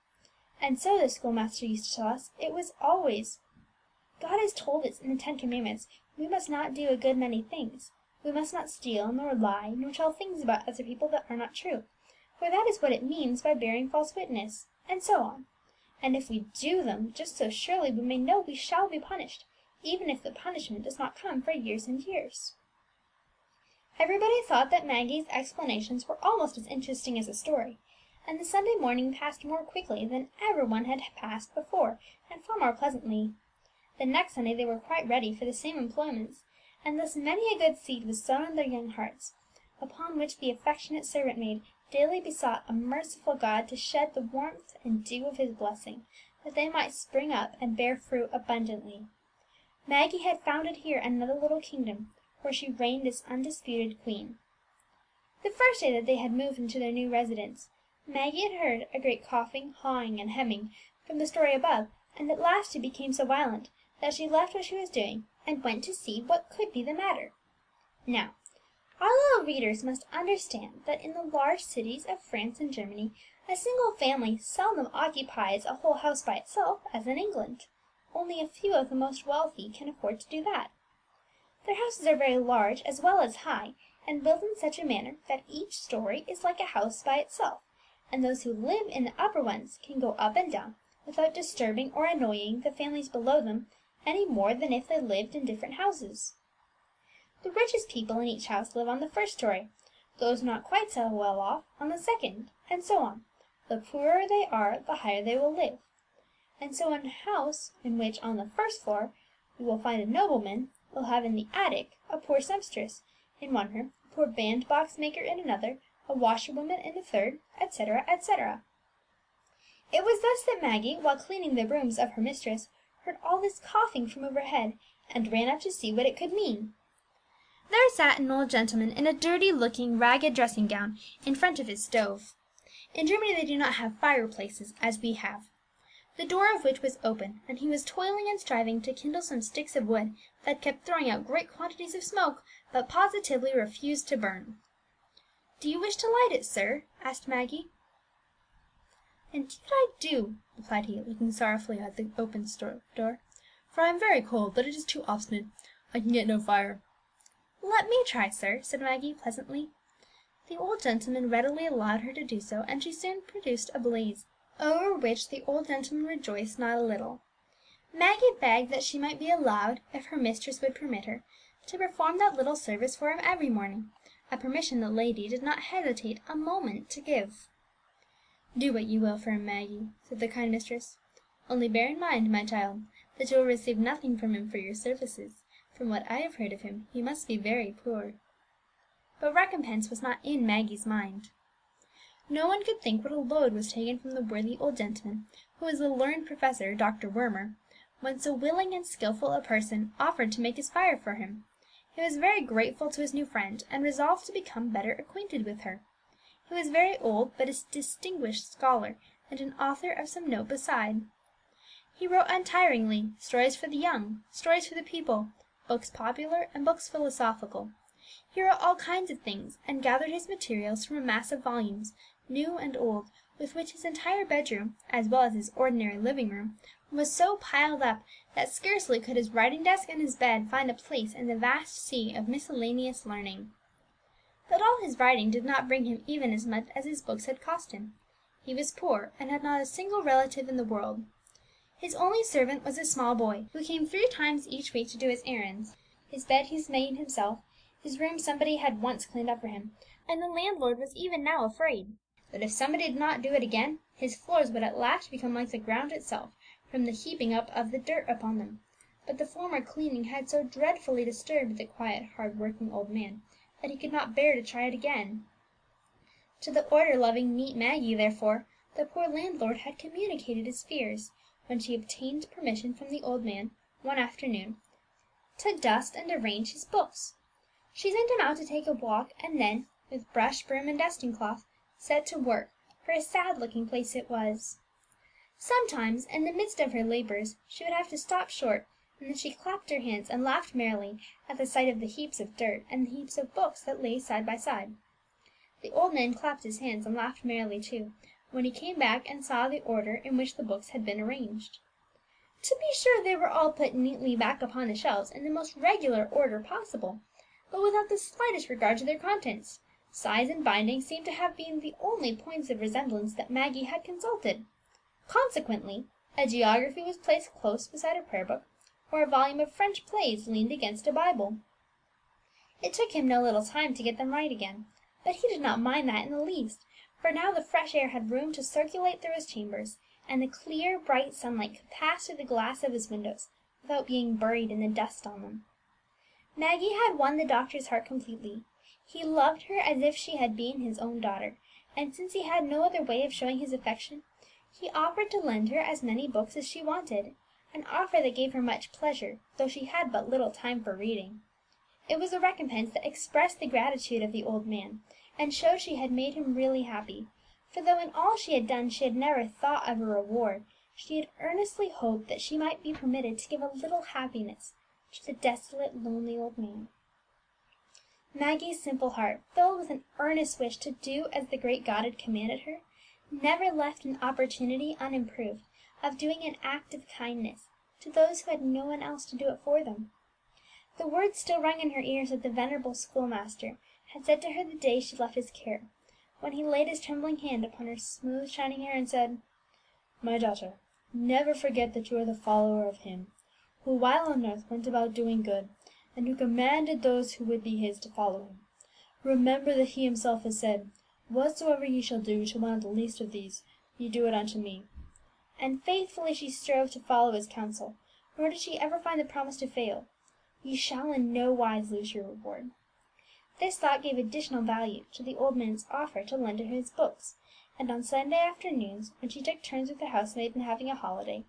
And so, the schoolmaster used to tell us, it was always. God has told us in the 10 Commandments we must not do a good many things. We must not steal, nor lie, nor tell things about other people that are not true, for that is what it means by bearing false witness, and so on. And if we do them, just so surely we may know we shall be punished, even if the punishment does not come for years and years. Everybody thought that Maggie's explanations were almost as interesting as the story, and the Sunday morning passed more quickly than ever one had passed before, and far more pleasantly. The next Sunday they were quite ready for the same employments, and thus many a good seed was sown in their young hearts, upon which the affectionate servant maid daily besought a merciful God to shed the warmth and dew of his blessing, that they might spring up and bear fruit abundantly. Maggie had founded here another little kingdom, where she reigned as undisputed queen. The first day that they had moved into their new residence, Maggie had heard a great coughing, hawing, and hemming from the story above, and at last he became so violent that she left what she was doing, and went to see what could be the matter. Now, our little readers must understand that in the large cities of France and Germany a single family seldom occupies a whole house by itself, as in England. Only a few of the most wealthy can afford to do that. Their houses are very large as well as high, and built in such a manner that each story is like a house by itself, and those who live in the upper ones can go up and down without disturbing or annoying the families below them any more than if they lived in different houses. The richest people in each house live on the first story, those not quite so well off on the second, and so on. The poorer they are, the higher they will live. And so in a house in which on the first floor you will find a nobleman, will have in the attic a poor sempstress, in one room a poor bandbox maker in another, a washerwoman in a third, etc., etc. It was thus that Maggie, while cleaning the rooms of her mistress, heard all this coughing from overhead, and ran up to see what it could mean. There sat an old gentleman in a dirty-looking, ragged dressing-gown in front of his stove. In Germany they do not have fireplaces, as we have, the door of which was open, and he was toiling and striving to kindle some sticks of wood that kept throwing out great quantities of smoke, but positively refused to burn. "Do you wish to light it, sir?" asked Maggie. "Indeed I do," replied he, looking sorrowfully at the open door, "for I am very cold, but it is too obstinate. I can get no fire." "Let me try, sir," said Maggie, pleasantly. The old gentleman readily allowed her to do so, and she soon produced a blaze, over which the old gentleman rejoiced not a little. Maggie begged that she might be allowed, if her mistress would permit her, to perform that little service for him every morning, a permission the lady did not hesitate a moment to give. "Do what you will for him, Maggie," said the kind mistress. "Only bear in mind, my child, that you will receive nothing from him for your services. From what I have heard of him, he must be very poor." But recompense was not in Maggie's mind. No one could think what a load was taken from the worthy old gentleman, who was the learned professor, Dr. Wormer, when so willing and skilful a person offered to make his fire for him. He was very grateful to his new friend, and resolved to become better acquainted with her. He was very old, but a distinguished scholar, and an author of some note beside. He wrote untiringly, stories for the young, stories for the people, books popular and books philosophical. He wrote all kinds of things, and gathered his materials from a mass of volumes, new and old, with which his entire bedroom, as well as his ordinary living room, was so piled up that scarcely could his writing desk and his bed find a place in the vast sea of miscellaneous learning. But all his writing did not bring him even as much as his books had cost him. He was poor, and had not a single relative in the world. His only servant was a small boy, who came 3 times each week to do his errands. His bed he made himself, his room somebody had once cleaned up for him, and the landlord was even now afraid that if somebody did not do it again, his floors would at last become like the ground itself, from the heaping up of the dirt upon them. But the former cleaning had so dreadfully disturbed the quiet, hard-working old man, that he could not bear to try it again. To the order-loving, neat Maggie, therefore, the poor landlord had communicated his fears, when she obtained permission from the old man, one afternoon, to dust and arrange his books. She sent him out to take a walk, and then, with brush, broom, and dusting cloth, set to work, for a sad-looking place it was. Sometimes, in the midst of her labours, she would have to stop short, and then she clapped her hands and laughed merrily at the sight of the heaps of dirt and the heaps of books that lay side by side. The old man clapped his hands and laughed merrily too, when he came back and saw the order in which the books had been arranged. To be sure, they were all put neatly back upon the shelves in the most regular order possible, but without the slightest regard to their contents. Size and binding seemed to have been the only points of resemblance that Maggie had consulted. Consequently, a geography was placed close beside a prayer book, or a volume of French plays leaned against a Bible. It took him no little time to get them right again, but he did not mind that in the least, for now the fresh air had room to circulate through his chambers, and the clear, bright sunlight could pass through the glass of his windows without being buried in the dust on them. Maggie had won the doctor's heart completely. He loved her as if she had been his own daughter, and since he had no other way of showing his affection, he offered to lend her as many books as she wanted, an offer that gave her much pleasure, though she had but little time for reading. It was a recompense that expressed the gratitude of the old man, and showed she had made him really happy, for though in all she had done she had never thought of a reward, she had earnestly hoped that she might be permitted to give a little happiness to the desolate, lonely old man. Maggie's simple heart, filled with an earnest wish to do as the great God had commanded her, never left an opportunity unimproved of doing an act of kindness to those who had no one else to do it for them. The words still rang in her ears that the venerable schoolmaster had said to her the day she left his care, when he laid his trembling hand upon her smooth shining hair and said, "My daughter, never forget that you are the follower of Him who while on earth went about doing good, and who commanded those who would be His to follow Him. Remember that He Himself has said, 'Whatsoever ye shall do to one of the least of these, ye do it unto me.'" And faithfully she strove to follow his counsel, nor did she ever find the promise to fail, "Ye shall in no wise lose your reward." This thought gave additional value to the old man's offer to lend her his books, and on Sunday afternoons, when she took turns with the housemaid in having a holiday,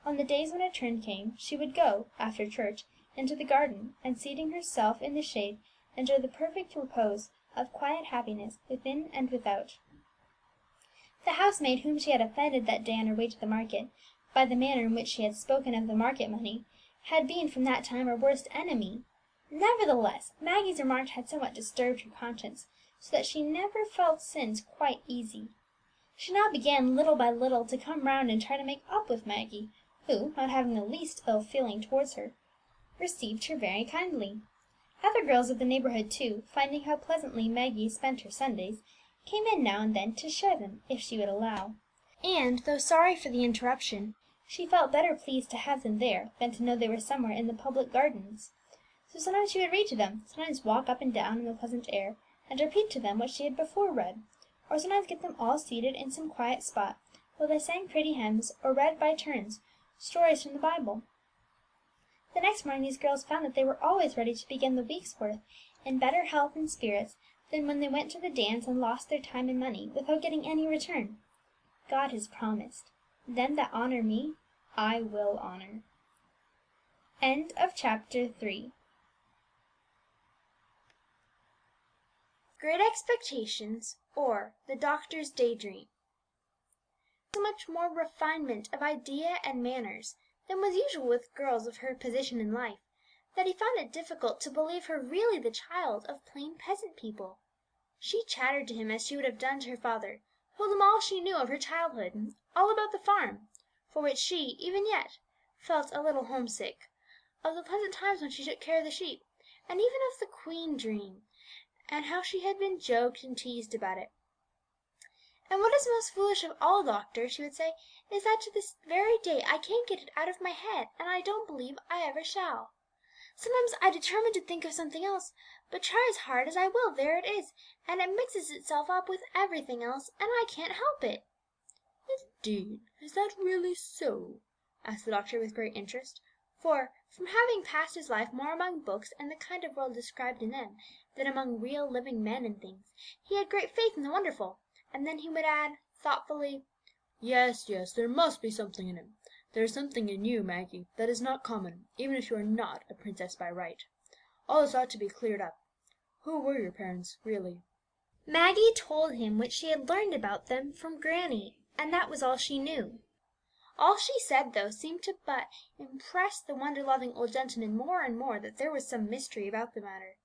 on the days when her turn came, she would go, after church, into the garden, and seating herself in the shade, enjoy the perfect repose of quiet happiness within and without. The housemaid whom she had offended that day on her way to the market, by the manner in which she had spoken of the market money, had been from that time her worst enemy. Nevertheless, Maggie's remark had somewhat disturbed her conscience, so that she never felt sins quite easy. She now began little by little to come round and try to make up with Maggie, who, not having the least ill feeling towards her, received her very kindly. Other girls of the neighbourhood, too, finding how pleasantly Maggie spent her Sundays, came in now and then to share them, if she would allow; and, though sorry for the interruption, she felt better pleased to have them there than to know they were somewhere in the public gardens. So sometimes she would read to them, sometimes walk up and down in the pleasant air, and repeat to them what she had before read, or sometimes get them all seated in some quiet spot, while they sang pretty hymns, or read by turns stories from the Bible. The next morning these girls found that they were always ready to begin the week's work in better health and spirits than when they went to the dance and lost their time and money without getting any return. God has promised, "Them that honour me, I will honour." End of chapter 3. Great Expectations, or The Doctor's Daydream. So much more refinement of idea and manners than was usual with girls of her position in life, that he found it difficult to believe her really the child of plain peasant people. She chattered to him as she would have done to her father, told him all she knew of her childhood, all about the farm, for which she, even yet, felt a little homesick, of the pleasant times when she took care of the sheep, and even of the queen dream, and how she had been joked and teased about it. "And what is most foolish of all, doctor," she would say, "is that to this very day I can't get it out of my head, and I don't believe I ever shall. Sometimes I determine to think of something else, but try as hard as I will, there it is, and it mixes itself up with everything else, and I can't help it." "Indeed, is that really so?" asked the doctor with great interest; for, from having passed his life more among books and the kind of world described in them than among real living men and things, he had great faith in the wonderful; and then he would add, thoughtfully, "Yes, yes, there must be something in him. There is something in you, Maggie, that is not common, even if you are not a princess by right. All this ought to be cleared up. Who were your parents, really?" Maggie told him what she had learned about them from Granny, and that was all she knew. All she said, though, seemed to but impress the wonder-loving old gentleman more and more that there was some mystery about the matter.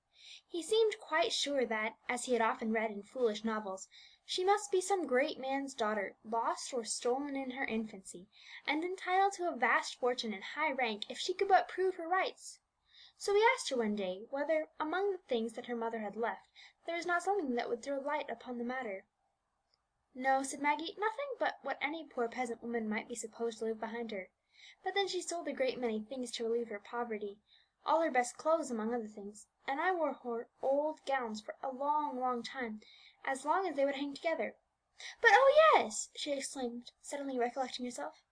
He seemed quite sure that, as he had often read in foolish novels, she must be some great man's daughter, lost or stolen in her infancy, and entitled to a vast fortune and high rank if she could but prove her rights. So he asked her one day whether, among the things that her mother had left, there was not something that would throw light upon the matter. "No," said Maggie, "nothing but what any poor peasant woman might be supposed to leave behind her. But then she sold a great many things to relieve her poverty, all her best clothes among other things, and I wore her old gowns for a long, long time, as long as they would hang together. But, oh yes!" she exclaimed, suddenly recollecting herself,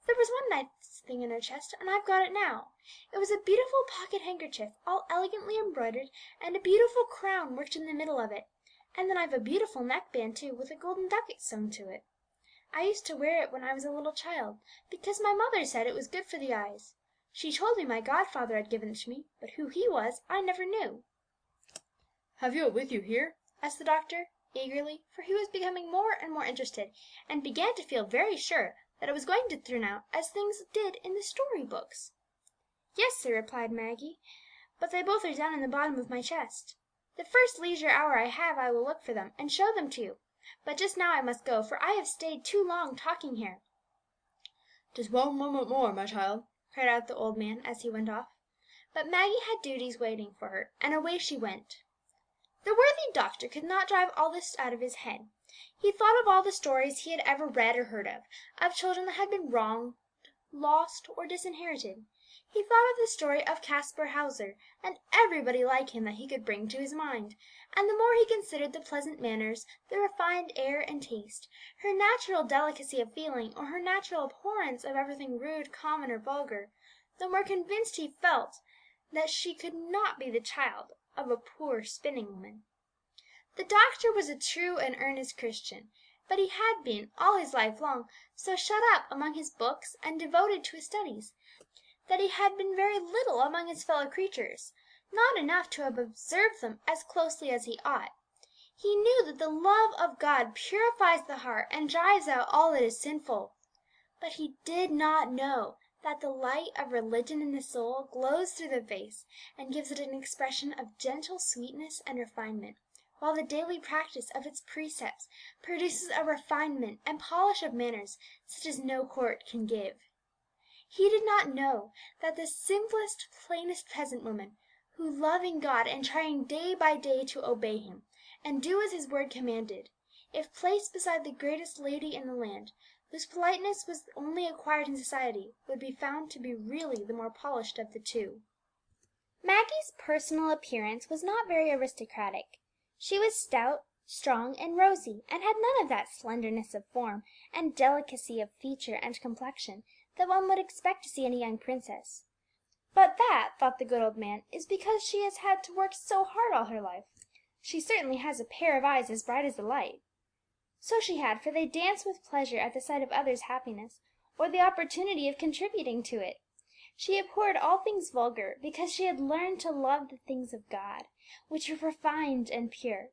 "there was one nice thing in her chest, and I've got it now. It was a beautiful pocket handkerchief, all elegantly embroidered, and a beautiful crown worked in the middle of it; and then I've a beautiful neckband too, with a golden ducat sewn to it. I used to wear it when I was a little child, because my mother said it was good for the eyes. She told me my godfather had given it to me, but who he was I never knew." "Have you it with you here?" asked the doctor, eagerly, for he was becoming more and more interested, and began to feel very sure that it was going to turn out as things did in the story books. Yes, sir, replied Maggie, but they both are down in the bottom of my chest. The first leisure hour I have I will look for them and show them to you. But just now I must go, for I have stayed too long talking here." "Just one moment more, my child," cried out the old man as he went off. But Maggie had duties waiting for her, and away she went. The worthy doctor could not drive all this out of his head. He thought of all the stories he had ever read or heard of children that had been wronged, lost, or disinherited. He thought of the story of Caspar Hauser, and everybody like him that he could bring to his mind, and the more he considered the pleasant manners, the refined air and taste, her natural delicacy of feeling, or her natural abhorrence of everything rude, common, or vulgar, the more convinced he felt that she could not be the child of a poor spinning woman. The doctor was a true and earnest Christian, but he had been, all his life long, so shut up among his books and devoted to his studies, that he had been very little among his fellow creatures, not enough to have observed them as closely as he ought. He knew that the love of God purifies the heart and drives out all that is sinful, but he did not know that the light of religion in the soul glows through the face and gives it an expression of gentle sweetness and refinement, while the daily practice of its precepts produces a refinement and polish of manners such as no court can give. He did not know that the simplest, plainest peasant woman, who, loving God and trying day by day to obey him, and do as his word commanded, if placed beside the greatest lady in the land, whose politeness was only acquired in society, would be found to be really the more polished of the two. Maggie's personal appearance was not very aristocratic. She was stout, strong, and rosy, and had none of that slenderness of form and delicacy of feature and complexion that one would expect to see in a young princess. But that, thought the good old man, is because she has had to work so hard all her life. She certainly has a pair of eyes as bright as the light. So she had, for they danced with pleasure at the sight of others' happiness, or the opportunity of contributing to it. She abhorred all things vulgar, because she had learned to love the things of God, which were refined and pure.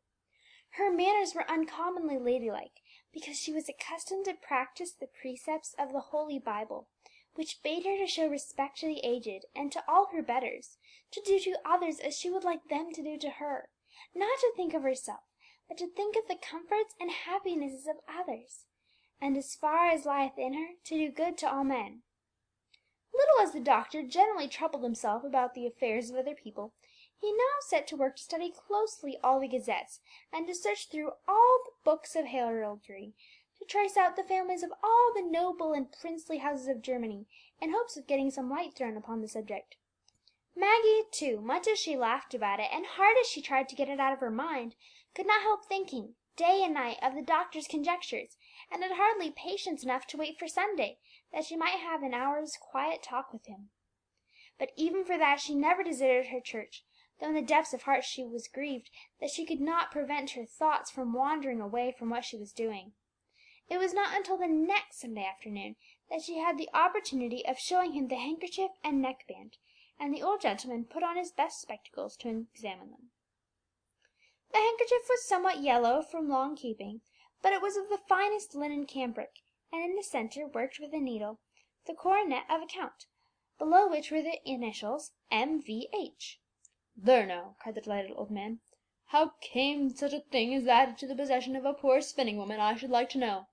Her manners were uncommonly ladylike, because she was accustomed to practice the precepts of the Holy Bible, which bade her to show respect to the aged and to all her betters, to do to others as she would like them to do to her, not to think of herself, but to think of the comforts and happinesses of others, and as far as lieth in her, to do good to all men. Little as the doctor generally troubled himself about the affairs of other people, he now set to work to study closely all the gazettes, and to search through all the books of heraldry, to trace out the families of all the noble and princely houses of Germany, in hopes of getting some light thrown upon the subject. Maggie, too, much as she laughed about it, and hard as she tried to get it out of her mind, could not help thinking, day and night, of the doctor's conjectures, and had hardly patience enough to wait for Sunday, that she might have an hour's quiet talk with him. But even for that she never deserted her church, though in the depths of heart she was grieved that she could not prevent her thoughts from wandering away from what she was doing. It was not until the next Sunday afternoon that she had the opportunity of showing him the handkerchief and neckband, and the old gentleman put on his best spectacles to examine them. The handkerchief was somewhat yellow from long keeping, but it was of the finest linen cambric, and in the centre, worked with a needle, the coronet of a count, below which were the initials M.V.H. "There now!" cried the delighted old man. "How came such a thing as that into the possession of a poor spinning woman, I should like to know?"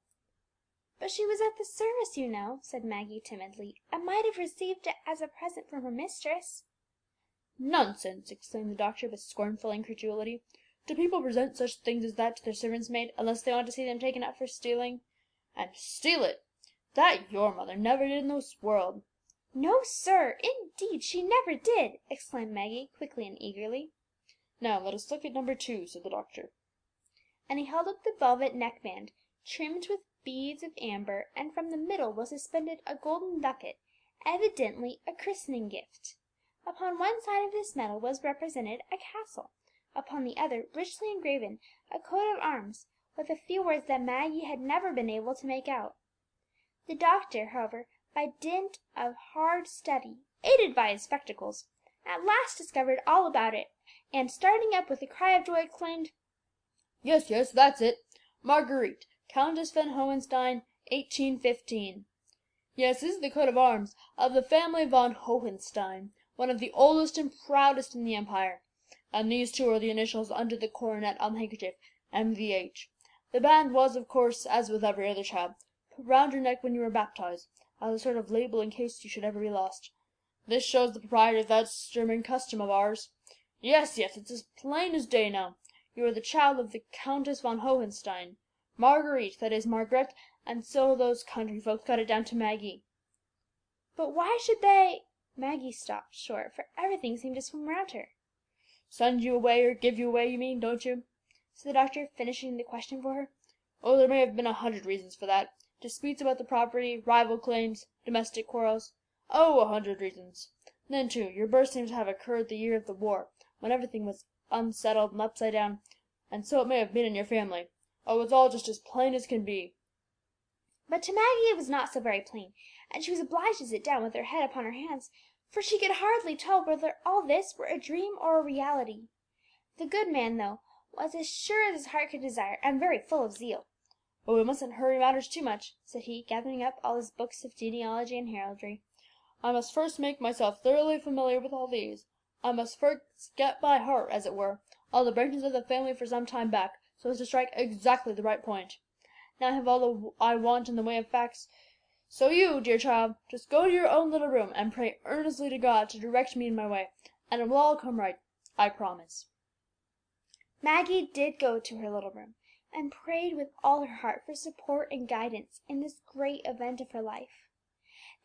"But she was at the service, you know," said Maggie timidly, "and might have received it as a present from her mistress." "Nonsense!" exclaimed the doctor with scornful incredulity. "Do people present such things as that to their servants' maid, unless they want to see them taken up for stealing? And steal it! That your mother never did in this world!" "No, sir, indeed she never did!" exclaimed Maggie, quickly and eagerly. "Now let us look at number 2," said the doctor. And he held up the velvet neckband, trimmed with beads of amber, and from the middle was suspended a golden ducat, evidently a christening gift. Upon one side of this medal was represented a castle, upon the other, richly engraven, a coat of arms, with a few words that Maggie had never been able to make out. The doctor, however, by dint of hard study, aided by his spectacles, at last discovered all about it, and, starting up with a cry of joy, exclaimed, "Yes, yes, that's it! Marguerite, Countess von Hohenstein, 1815. Yes, this is the coat of arms of the family von Hohenstein, one of the oldest and proudest in the empire. And these two are the initials under the coronet on the handkerchief, M.V.H. The band was, of course, as with every other child, put round your neck when you were baptized, as a sort of label in case you should ever be lost. This shows the propriety of that German custom of ours. Yes, yes, it's as plain as day now. You are the child of the Countess von Hohenstein. Marguerite, that is Margaret, and so those country folks got it down to Maggie." "But why should they—" Maggie stopped short, for everything seemed to swim round her. "Send you away, or give you away, you mean, don't you?" said the doctor, finishing the question for her. "Oh, there may have been 100 reasons for that. Disputes about the property, rival claims, domestic quarrels. Oh, 100 reasons. Then, too, your birth seems to have occurred the year of the war, when everything was unsettled and upside down, and so it may have been in your family. Oh, it's all just as plain as can be." But to Maggie it was not so very plain, and she was obliged to sit down with her head upon her hands, for she could hardly tell whether all this were a dream or a reality. The good man, though, was as sure as his heart could desire, and very full of zeal. "But we mustn't hurry matters too much," said he, gathering up all his books of genealogy and heraldry. "I must first make myself thoroughly familiar with all these. I must first get by heart, as it were, all the branches of the family for some time back, so as to strike exactly the right point. Now I have all I want in the way of facts. So you, dear child, just go to your own little room, and pray earnestly to God to direct me in my way, and it will all come right, I promise." Maggie did go to her little room, and prayed with all her heart for support and guidance in this great event of her life.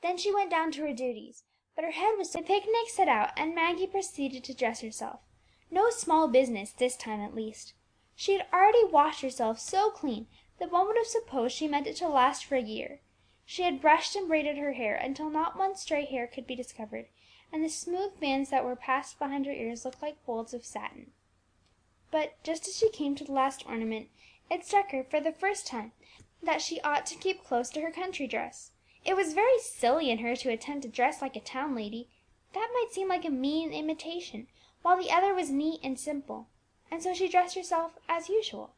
Then she went down to her duties, but her head was so the picnic set out, and Maggie proceeded to dress herself. No small business, this time at least. She had already washed herself so clean that one would have supposed she meant it to last for a year. She had brushed and braided her hair until not one stray hair could be discovered, and the smooth bands that were passed behind her ears looked like folds of satin. But just as she came to the last ornament, it struck her for the first time that she ought to keep close to her country dress. It was very silly in her to attempt to dress like a town lady; that might seem like a mean imitation, while the other was neat and simple, and so she dressed herself as usual.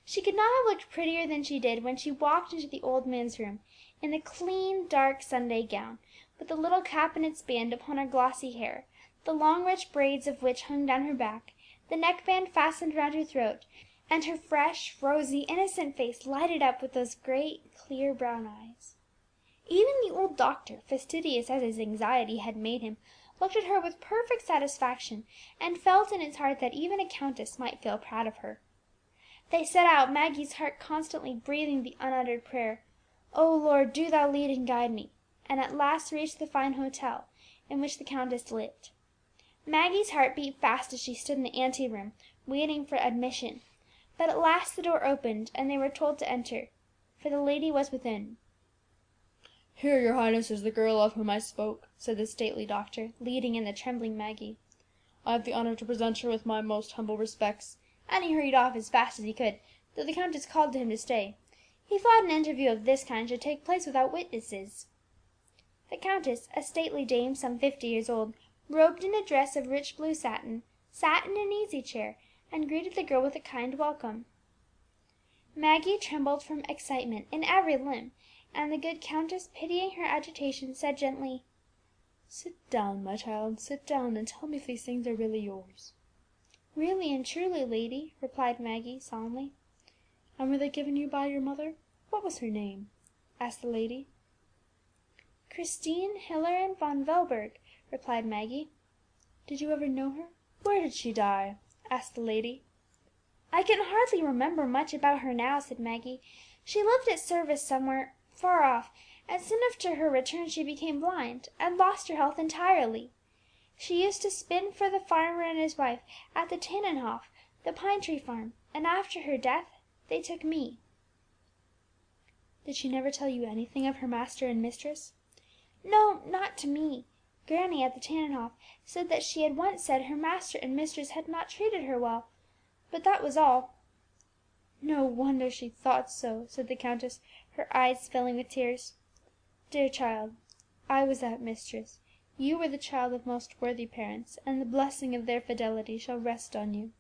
She could not have looked prettier than she did when she walked into the old man's room, in the clean, dark Sunday gown, with the little cap and its band upon her glossy hair, the long rich braids of which hung down her back, the neckband fastened round her throat, and her fresh, rosy, innocent face lighted up with those great, clear brown eyes. Even the old doctor, fastidious as his anxiety had made him, looked at her with perfect satisfaction, and felt in his heart that even a countess might feel proud of her. They set out, Maggie's heart constantly breathing the unuttered prayer, "O Lord, do thou lead and guide me," and at last reached the fine hotel in which the countess lived. Maggie's heart beat fast as she stood in the ante room, waiting for admission; but at last the door opened, and they were told to enter, for the lady was within. "Here, your highness, is the girl of whom I spoke," said the stately doctor, leading in the trembling Maggie. "I have the honour to present her with my most humble respects," and he hurried off as fast as he could, though the countess called to him to stay. He thought an interview of this kind should take place without witnesses. The countess, a stately dame some 50 years old, robed in a dress of rich blue satin, sat in an easy chair, and greeted the girl with a kind welcome. Maggie trembled from excitement in every limb, and the good countess, pitying her agitation, said gently, "Sit down, my child, sit down, and tell me if these things are really yours." "Really and truly, lady," replied Maggie solemnly. "And were they given you by your mother? What was her name?" asked the lady. "Christine Hilarion von Velberg," replied Maggie. "Did you ever know her? Where did she die?" asked the lady. "I can hardly remember much about her now," said Maggie. "She lived at service somewhere far off, and soon after her return she became blind, and lost her health entirely. She used to spin for the farmer and his wife at the Tannenhof, the pine tree farm, and after her death they took me." "Did she never tell you anything of her master and mistress?" "No, not to me. Granny at the Tannenhof said that she had once said her master and mistress had not treated her well, but that was all." "No wonder she thought so," said the countess, her eyes filling with tears. "Dear child, I was that mistress. You were the child of most worthy parents, and the blessing of their fidelity shall rest on you."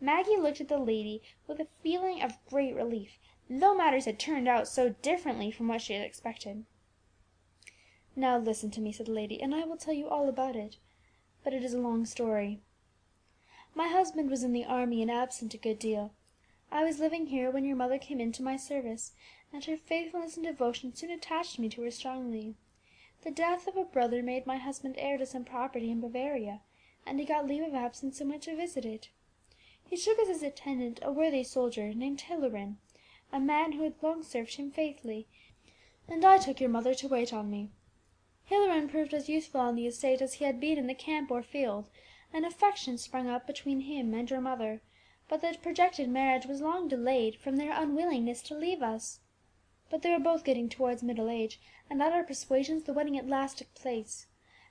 Maggie looked at the lady with a feeling of great relief though matters had turned out so differently from what she had expected. "Now listen to me," said the lady, "and I will tell you all about it; but it is a long story. My husband was in the army and absent a good deal. I was living here when your mother came into my service, and her faithfulness and devotion soon attached me to her strongly. The death of a brother made my husband heir to some property in Bavaria, and he got leave of absence and went to visit it. He took as his attendant a worthy soldier named Hilarion, a man who had long served him faithfully, and I took your mother to wait on me. Hilarion proved as useful on the estate as he had been in the camp or field, and affection sprung up between him and your mother, but the projected marriage was long delayed from their unwillingness to leave us. But they were both getting towards middle age, and at our persuasions the wedding at last took place.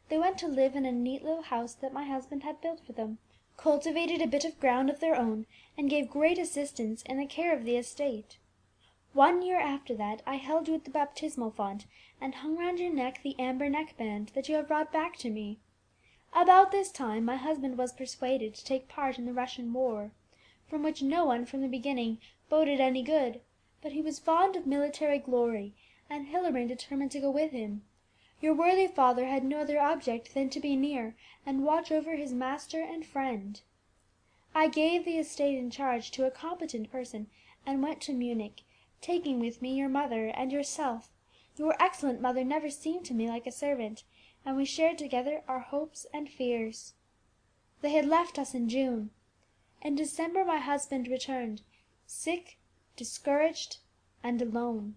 They went to live in a neat little house that my husband had built for them, cultivated a bit of ground of their own, and gave great assistance in the care of the estate. 1 year after that I held you at the baptismal font, and hung round your neck the amber neckband that you have brought back to me. About this time my husband was persuaded to take part in the Russian war, from which no one from the beginning boded any good, but he was fond of military glory, and Hilarion determined to go with him. Your worthy father had no other object than to be near and watch over his master and friend. I gave the estate in charge to a competent person, and went to Munich, taking with me your mother and yourself. Your excellent mother never seemed to me like a servant, and we shared together our hopes and fears. They had left us in June. In December my husband returned, sick, discouraged, and alone.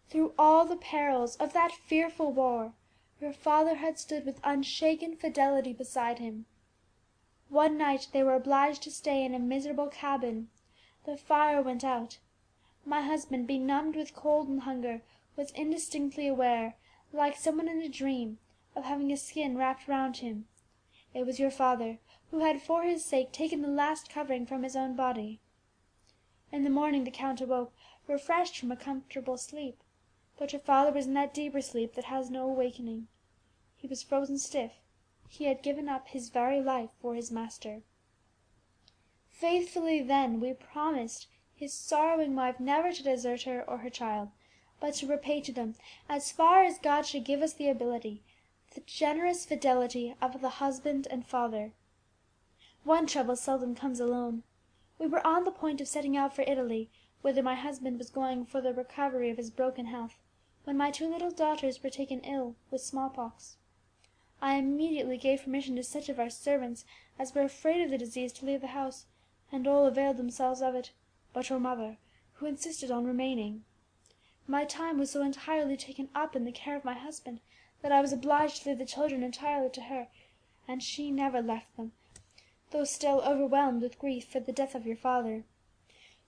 Through all the perils of that fearful war, your father had stood with unshaken fidelity beside him. One night they were obliged to stay in a miserable cabin. The fire went out. My husband, benumbed with cold and hunger, was indistinctly aware, like someone in a dream, of having a skin wrapped round him. It was your father, who had for his sake taken the last covering from his own body. In the morning the count awoke, refreshed from a comfortable sleep, but your father was in that deeper sleep that has no awakening. He was frozen stiff. He had given up his very life for his master. Faithfully then we promised his sorrowing wife never to desert her or her child, but to repay to them, as far as God should give us the ability, the generous fidelity of the husband and father. One trouble seldom comes alone. We were on the point of setting out for Italy, whither my husband was going for the recovery of his broken health, when my 2 little daughters were taken ill with smallpox. I immediately gave permission to such of our servants as were afraid of the disease to leave the house, and all availed themselves of it, but your mother, who insisted on remaining. My time was so entirely taken up in the care of my husband that I was obliged to leave the children entirely to her, and she never left them, though still overwhelmed with grief for the death of your father.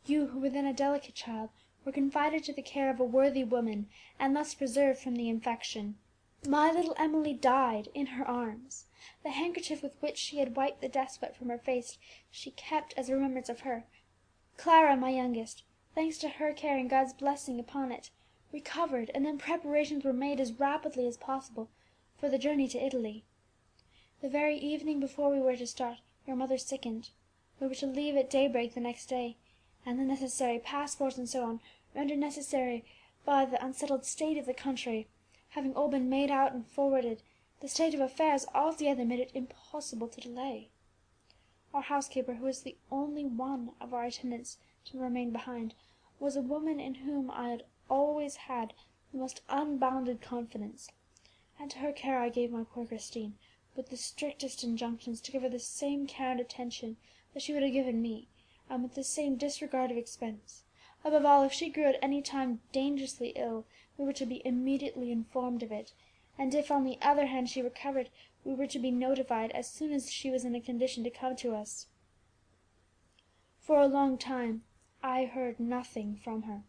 You, who were then a delicate child, were confided to the care of a worthy woman, and thus preserved from the infection. My little Emily died in her arms. The handkerchief with which she had wiped the death sweat from her face she kept as a remembrance of her. Clara, my youngest, thanks to her care and God's blessing upon it, recovered, and then preparations were made as rapidly as possible for the journey to Italy. The very evening before we were to start, your mother sickened. We were to leave at daybreak the next day, and the necessary passports and so on, rendered necessary by the unsettled state of the country, having all been made out and forwarded, the state of affairs altogether made it impossible to delay. Our housekeeper, who was the only one of our attendants to remain behind, was a woman in whom I had always had the most unbounded confidence, and to her care I gave my poor Christine, with the strictest injunctions to give her the same care and attention that she would have given me, and with the same disregard of expense. Above all, if she grew at any time dangerously ill, we were to be immediately informed of it, and if on the other hand she recovered, we were to be notified as soon as she was in a condition to come to us. For a long time I heard nothing from her,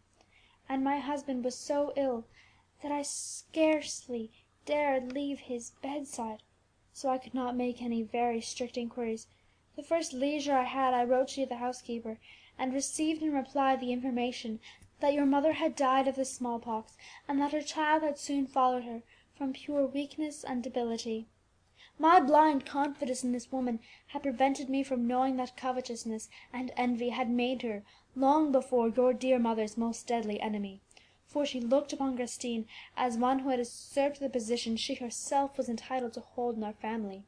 and my husband was so ill that I scarcely dared leave his bedside, so I could not make any very strict inquiries. The first leisure I had I wrote to the housekeeper, and received in reply the information that your mother had died of the smallpox, and that her child had soon followed her, from pure weakness and debility. My blind confidence in this woman had prevented me from knowing that covetousness and envy had made her, long before, your dear mother's most deadly enemy, for she looked upon Christine as one who had usurped the position she herself was entitled to hold in our family.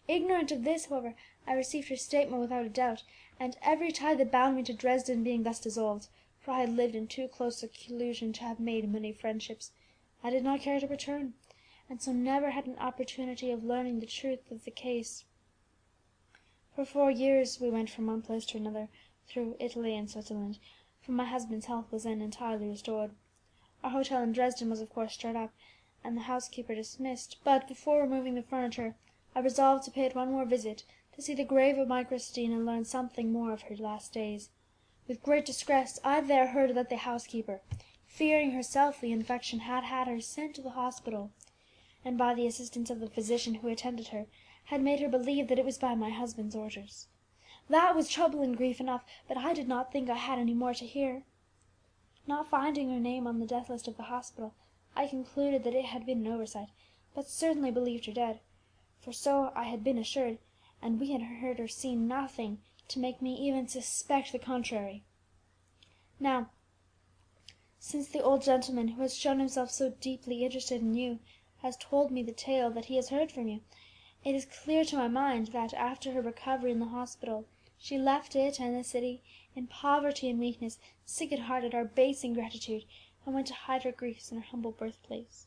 Ignorant of this, however, I received her statement without a doubt, and every tie that bound me to Dresden being thus dissolved, for I had lived in too close seclusion to have made many friendships, I did not care to return, and so never had an opportunity of learning the truth of the case. For 4 years we went from one place to another, through Italy and Switzerland, for my husband's health was then entirely restored. Our hotel in Dresden was of course shut up, and the housekeeper dismissed, but before removing the furniture, I resolved to pay it one more visit, to see the grave of my Christine and learn something more of her last days. With great distress I there heard that the housekeeper, fearing herself the infection, had had her sent to the hospital, and by the assistance of the physician who attended her, had made her believe that it was by my husband's orders. That was trouble and grief enough, but I did not think I had any more to hear. Not finding her name on the death list of the hospital, I concluded that it had been an oversight, but certainly believed her dead, for so I had been assured, and we had heard or seen nothing to make me even suspect the contrary. Now, since the old gentleman, who has shown himself so deeply interested in you, has told me the tale that he has heard from you, it is clear to my mind that, after her recovery in the hospital, she left it and the city, in poverty and weakness, sick at heart at our base ingratitude, and went to hide her griefs in her humble birthplace.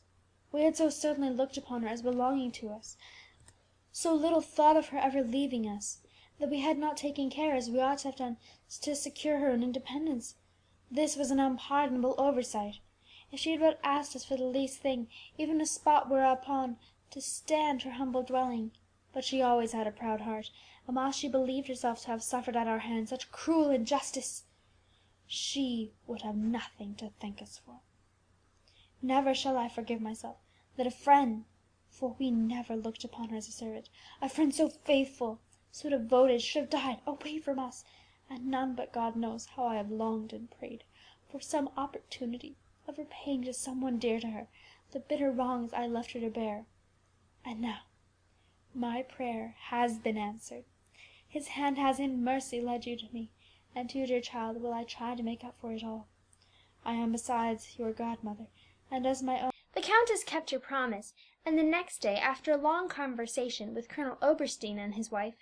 We had so certainly looked upon her as belonging to us, so little thought of her ever leaving us, that we had not taken care, as we ought to have done, to secure her an independence. This was an unpardonable oversight. If she had but asked us for the least thing, even a spot whereupon to stand her humble dwelling! But she always had a proud heart, and while she believed herself to have suffered at our hands such cruel injustice, she would have nothing to thank us for. Never shall I forgive myself that a friend, for we never looked upon her as a servant, a friend so faithful, so devoted, should have died away from us, and none but God knows how I have longed and prayed for some opportunity of repaying to some one dear to her the bitter wrongs I left her to bear. And now my prayer has been answered. His hand has in mercy led you to me, and to you, dear child, will I try to make up for it all. I am besides your godmother, and as my own. The countess kept her promise, and the next day, after a long conversation with Colonel Oberstein and his wife,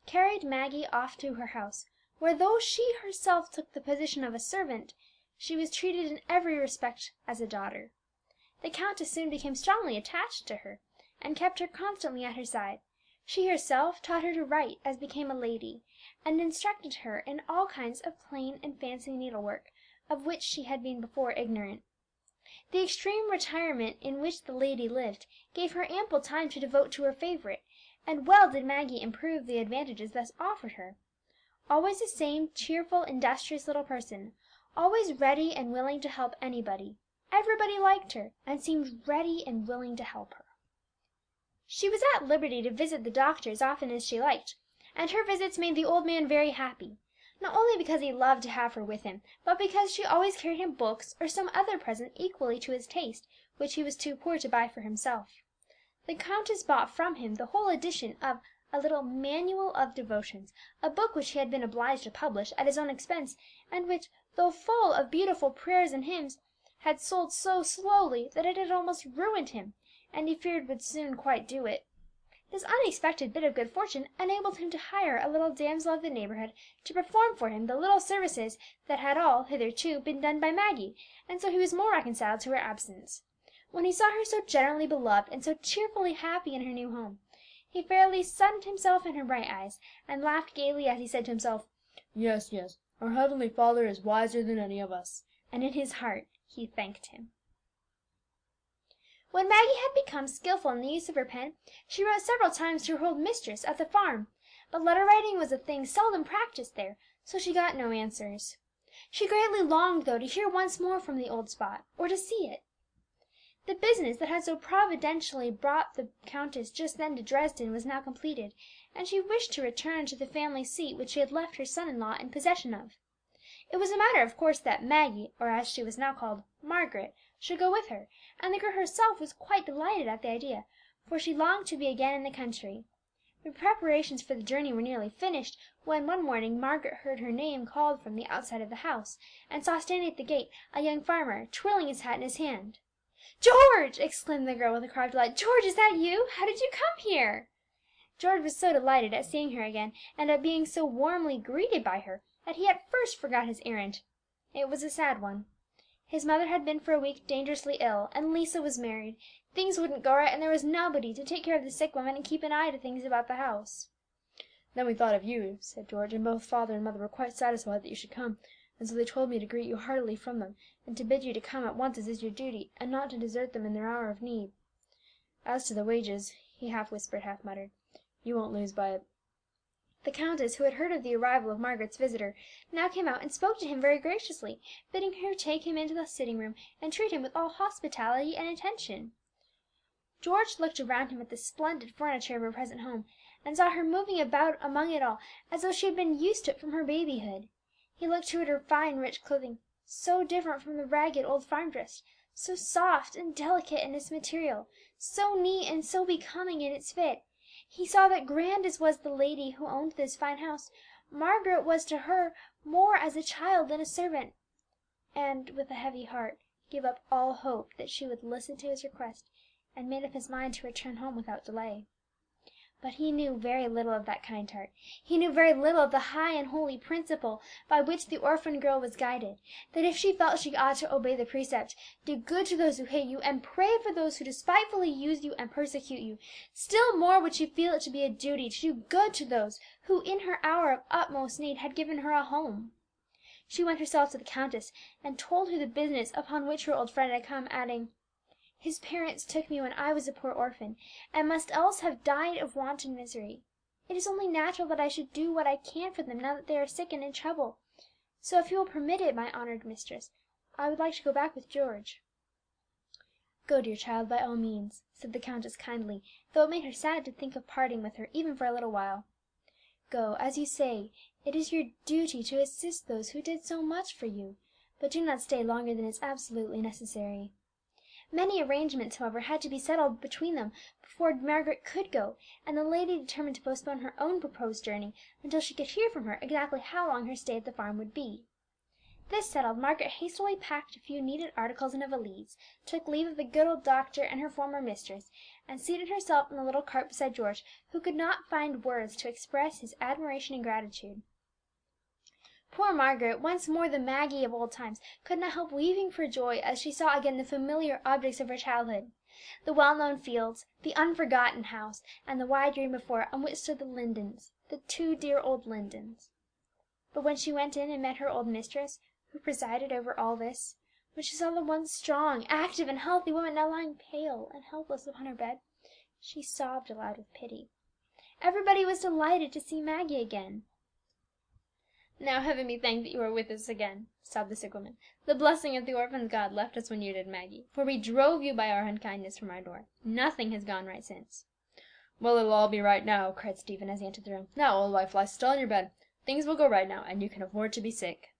carried Maggie off to her house, where, though she herself took the position of a servant, she was treated in every respect as a daughter. The countess soon became strongly attached to her, and kept her constantly at her side. She herself taught her to write as became a lady, and instructed her in all kinds of plain and fancy needlework, of which she had been before ignorant. The extreme retirement in which the lady lived gave her ample time to devote to her favourite, and well did Maggie improve the advantages thus offered her. Always the same cheerful, industrious little person, always ready and willing to help anybody, everybody liked her, and seemed ready and willing to help her. She was at liberty to visit the doctor as often as she liked, and her visits made the old man very happy, not only because he loved to have her with him, but because she always carried him books or some other present equally to his taste, which he was too poor to buy for himself. The countess bought from him the whole edition of a little Manual of Devotions, a book which he had been obliged to publish at his own expense, and which, though full of beautiful prayers and hymns, had sold so slowly that it had almost ruined him, and he feared would soon quite do it. This unexpected bit of good fortune enabled him to hire a little damsel of the neighbourhood to perform for him the little services that had all hitherto been done by Maggie, and so he was more reconciled to her absence. When he saw her so generally beloved and so cheerfully happy in her new home, he fairly sunned himself in her bright eyes, and laughed gaily as he said to himself, Yes, yes, our Heavenly Father is wiser than any of us. and in his heart he thanked him. When Maggie had become skilful in the use of her pen, she wrote several times to her old mistress at the farm, but letter writing was a thing seldom practised there, so she got no answers. She greatly longed, though, to hear once more from the old spot, or to see it. The business that had so providentially brought the countess just then to Dresden was now completed, and she wished to return to the family seat which she had left her son-in-law in possession of. It was a matter of course that Maggie, or as she was now called, Margaret, should go with her, and the girl herself was quite delighted at the idea, for she longed to be again in the country. The preparations for the journey were nearly finished, when one morning Margaret heard her name called from the outside of the house, and saw standing at the gate a young farmer, twirling his hat in his hand. "George!" exclaimed the girl with a cry of delight. "George, is that you? How did you come here?" George was so delighted at seeing her again, and at being so warmly greeted by her, that he at first forgot his errand. It was a sad one. His mother had been for a week dangerously ill, and Lisa was married. Things wouldn't go right, and there was nobody to take care of the sick woman and keep an eye to things about the house. "Then we thought of you," said George, "and both father and mother were quite satisfied that you should come, and so they told me to greet you heartily from them, and to bid you to come at once as is your duty, and not to desert them in their hour of need. As to the wages," he half whispered, half muttered, "you won't lose by it." The countess, who had heard of the arrival of Margaret's visitor, now came out and spoke to him very graciously, bidding her take him into the sitting room and treat him with all hospitality and attention. George looked around him at the splendid furniture of her present home, and saw her moving about among it all as though she had been used to it from her babyhood. He looked too at her fine rich clothing, so different from the ragged old farm dress, so soft and delicate in its material, so neat and so becoming in its fit. He saw that, grand as was the lady who owned this fine house, Margaret was to her more as a child than a servant, and, with a heavy heart, gave up all hope that she would listen to his request, and made up his mind to return home without delay. But he knew very little of that kind heart. He knew very little of the high and holy principle by which the orphan girl was guided, that if she felt she ought to obey the precept, "Do good to those who hate you, and pray for those who despitefully use you and persecute you," still more would she feel it to be a duty to do good to those who, in her hour of utmost need, had given her a home. She went herself to the countess, and told her the business upon which her old friend had come, adding, "His parents took me when I was a poor orphan, and must else have died of want and misery. It is only natural that I should do what I can for them now that they are sick and in trouble. So, if you will permit it, my honoured mistress, I would like to go back with George." "Go, dear child, by all means," said the countess kindly, though it made her sad to think of parting with her even for a little while. "Go, as you say, it is your duty to assist those who did so much for you, but do not stay longer than is absolutely necessary." Many arrangements, however, had to be settled between them before Margaret could go, and the lady determined to postpone her own proposed journey until she could hear from her exactly how long her stay at the farm would be. This settled, Margaret hastily packed a few needed articles in a valise, took leave of the good old doctor and her former mistress, and seated herself in the little cart beside George, who could not find words to express his admiration and gratitude. Poor Margaret, once more the Maggie of old times, could not help weeping for joy as she saw again the familiar objects of her childhood, the well-known fields, the unforgotten house, and the wide green before it, on which stood the lindens, the two dear old lindens. But when she went in and met her old mistress, who presided over all this, when she saw the once strong, active, and healthy woman now lying pale and helpless upon her bed, she sobbed aloud with pity. Everybody was delighted to see Maggie again. "Now heaven be thanked that you are with us again," sobbed the sick woman. "The blessing of the orphan's God left us when you did, Maggie, for we drove you by our unkindness from our door. Nothing has gone right since." "Well, it'll all be right now," cried Stephen, as he entered the room. "Now, old wife, lie still on your bed. Things will go right now, and you can afford to be sick."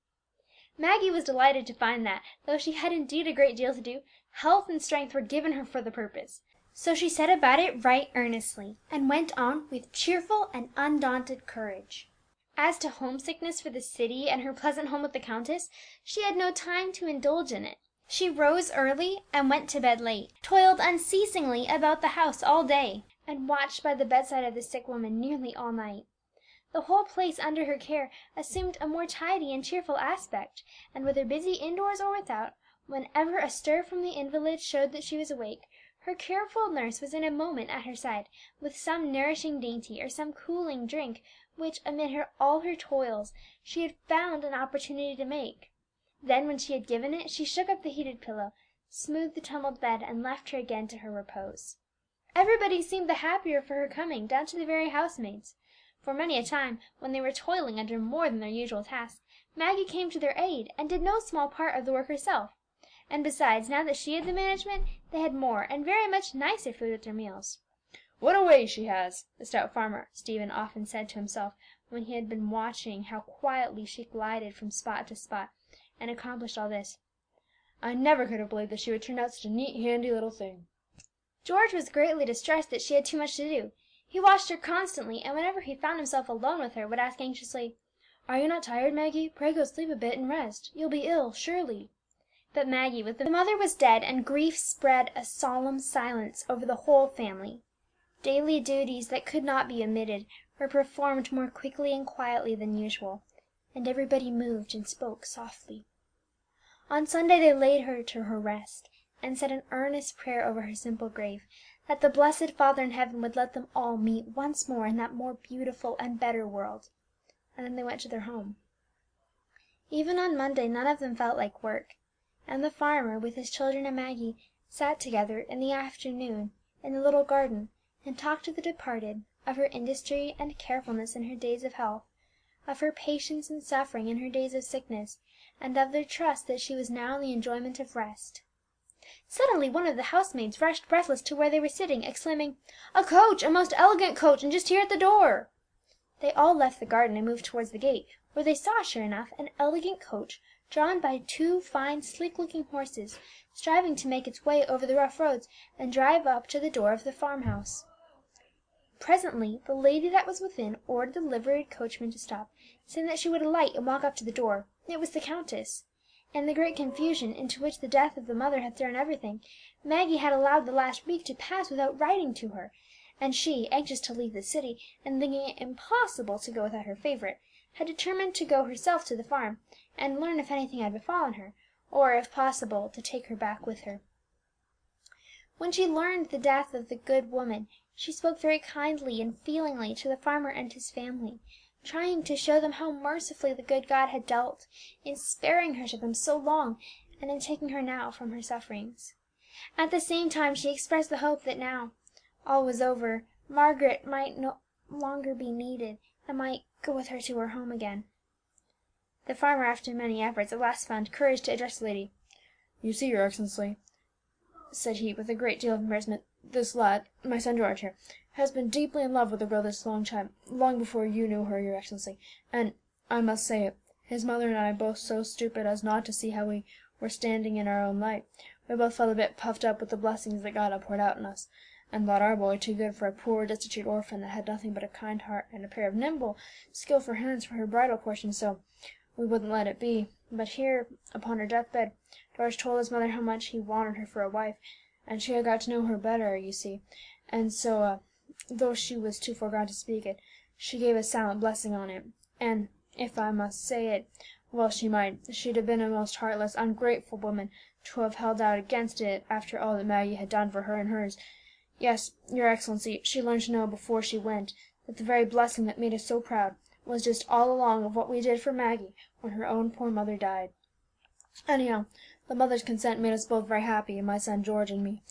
Maggie was delighted to find that, though she had indeed a great deal to do, health and strength were given her for the purpose. So she set about it right earnestly, and went on with cheerful and undaunted courage. As to homesickness for the city and her pleasant home with the countess, she had no time to indulge in it. She rose early and went to bed late, toiled unceasingly about the house all day, and watched by the bedside of the sick woman nearly all night. The whole place under her care assumed a more tidy and cheerful aspect, and whether busy indoors or without, whenever a stir from the invalid showed that she was awake, her careful nurse was in a moment at her side, with some nourishing dainty or some cooling drink which, amid all her toils, she had found an opportunity to make. Then, when she had given it, she shook up the heated pillow, smoothed the tumbled bed, and left her again to her repose. Everybody seemed the happier for her coming, down to the very housemaids; for many a time, when they were toiling under more than their usual task, Maggie came to their aid, and did no small part of the work herself. And besides, now that she had the management, they had more and very much nicer food at their meals. "What a way she has!" the stout farmer Stephen often said to himself, when he had been watching how quietly she glided from spot to spot, and accomplished all this. "I never could have believed that she would turn out such a neat, handy little thing." George was greatly distressed that she had too much to do. He watched her constantly, and whenever he found himself alone with her, would ask anxiously, "Are you not tired, Maggie? Pray go sleep a bit and rest. You'll be ill, surely." But Maggie, with the mother, was dead, and grief spread a solemn silence over the whole family. Daily duties that could not be omitted were performed more quickly and quietly than usual, and everybody moved and spoke softly. On Sunday they laid her to her rest, and said an earnest prayer over her simple grave, that the blessed Father in heaven would let them all meet once more in that more beautiful and better world, and then they went to their home. Even on Monday none of them felt like work, and the farmer, with his children and Maggie, sat together in the afternoon in the little garden, and talked to the departed of her industry and carefulness in her days of health, of her patience and suffering in her days of sickness, and of their trust that she was now in the enjoyment of rest. Suddenly one of the housemaids rushed breathless to where they were sitting, exclaiming, "A coach, a most elegant coach, and just here at the door!" They all left the garden and moved towards the gate, where they saw, sure enough, an elegant coach, drawn by two fine, sleek-looking horses, striving to make its way over the rough roads, and drive up to the door of the farmhouse. Presently the lady that was within ordered the liveried coachman to stop, saying that she would alight and walk up to the door. It was the countess. In the great confusion into which the death of the mother had thrown everything, Maggie had allowed the last week to pass without writing to her, and she, anxious to leave the city, and thinking it impossible to go without her favourite, had determined to go herself to the farm, and learn if anything had befallen her, or, if possible, to take her back with her. When she learned the death of the good woman, she spoke very kindly and feelingly to the farmer and his family, trying to show them how mercifully the good God had dealt in sparing her to them so long, and in taking her now from her sufferings. At the same time she expressed the hope that now all was over, Margaret might no longer be needed, and might go with her to her home again. The farmer, after many efforts, at last found courage to address the lady. "You see, your excellency," said he, with a great deal of embarrassment, "this lad, my son George here, has been deeply in love with the girl this long time, long before you knew her, your excellency, and, I must say it, his mother and I both so stupid as not to see how we were standing in our own light. We both felt a bit puffed up with the blessings that God had poured out on us, and thought our boy too good for a poor destitute orphan that had nothing but a kind heart and a pair of nimble, skilful hands for her bridal portion, so we wouldn't let it be. But here, upon her deathbed, George told his mother how much he wanted her for a wife, and she had got to know her better, you see, and so, though she was too far gone to speak it, she gave a silent blessing on it, and, if I must say it well she might, she'd have been a most heartless, ungrateful woman to have held out against it after all that Maggie had done for her and hers. Yes, your excellency, she learned to know before she went that the very blessing that made us so proud was just all along of what we did for Maggie when her own poor mother died. Anyhow, the mother's consent made us both very happy, my son George and me.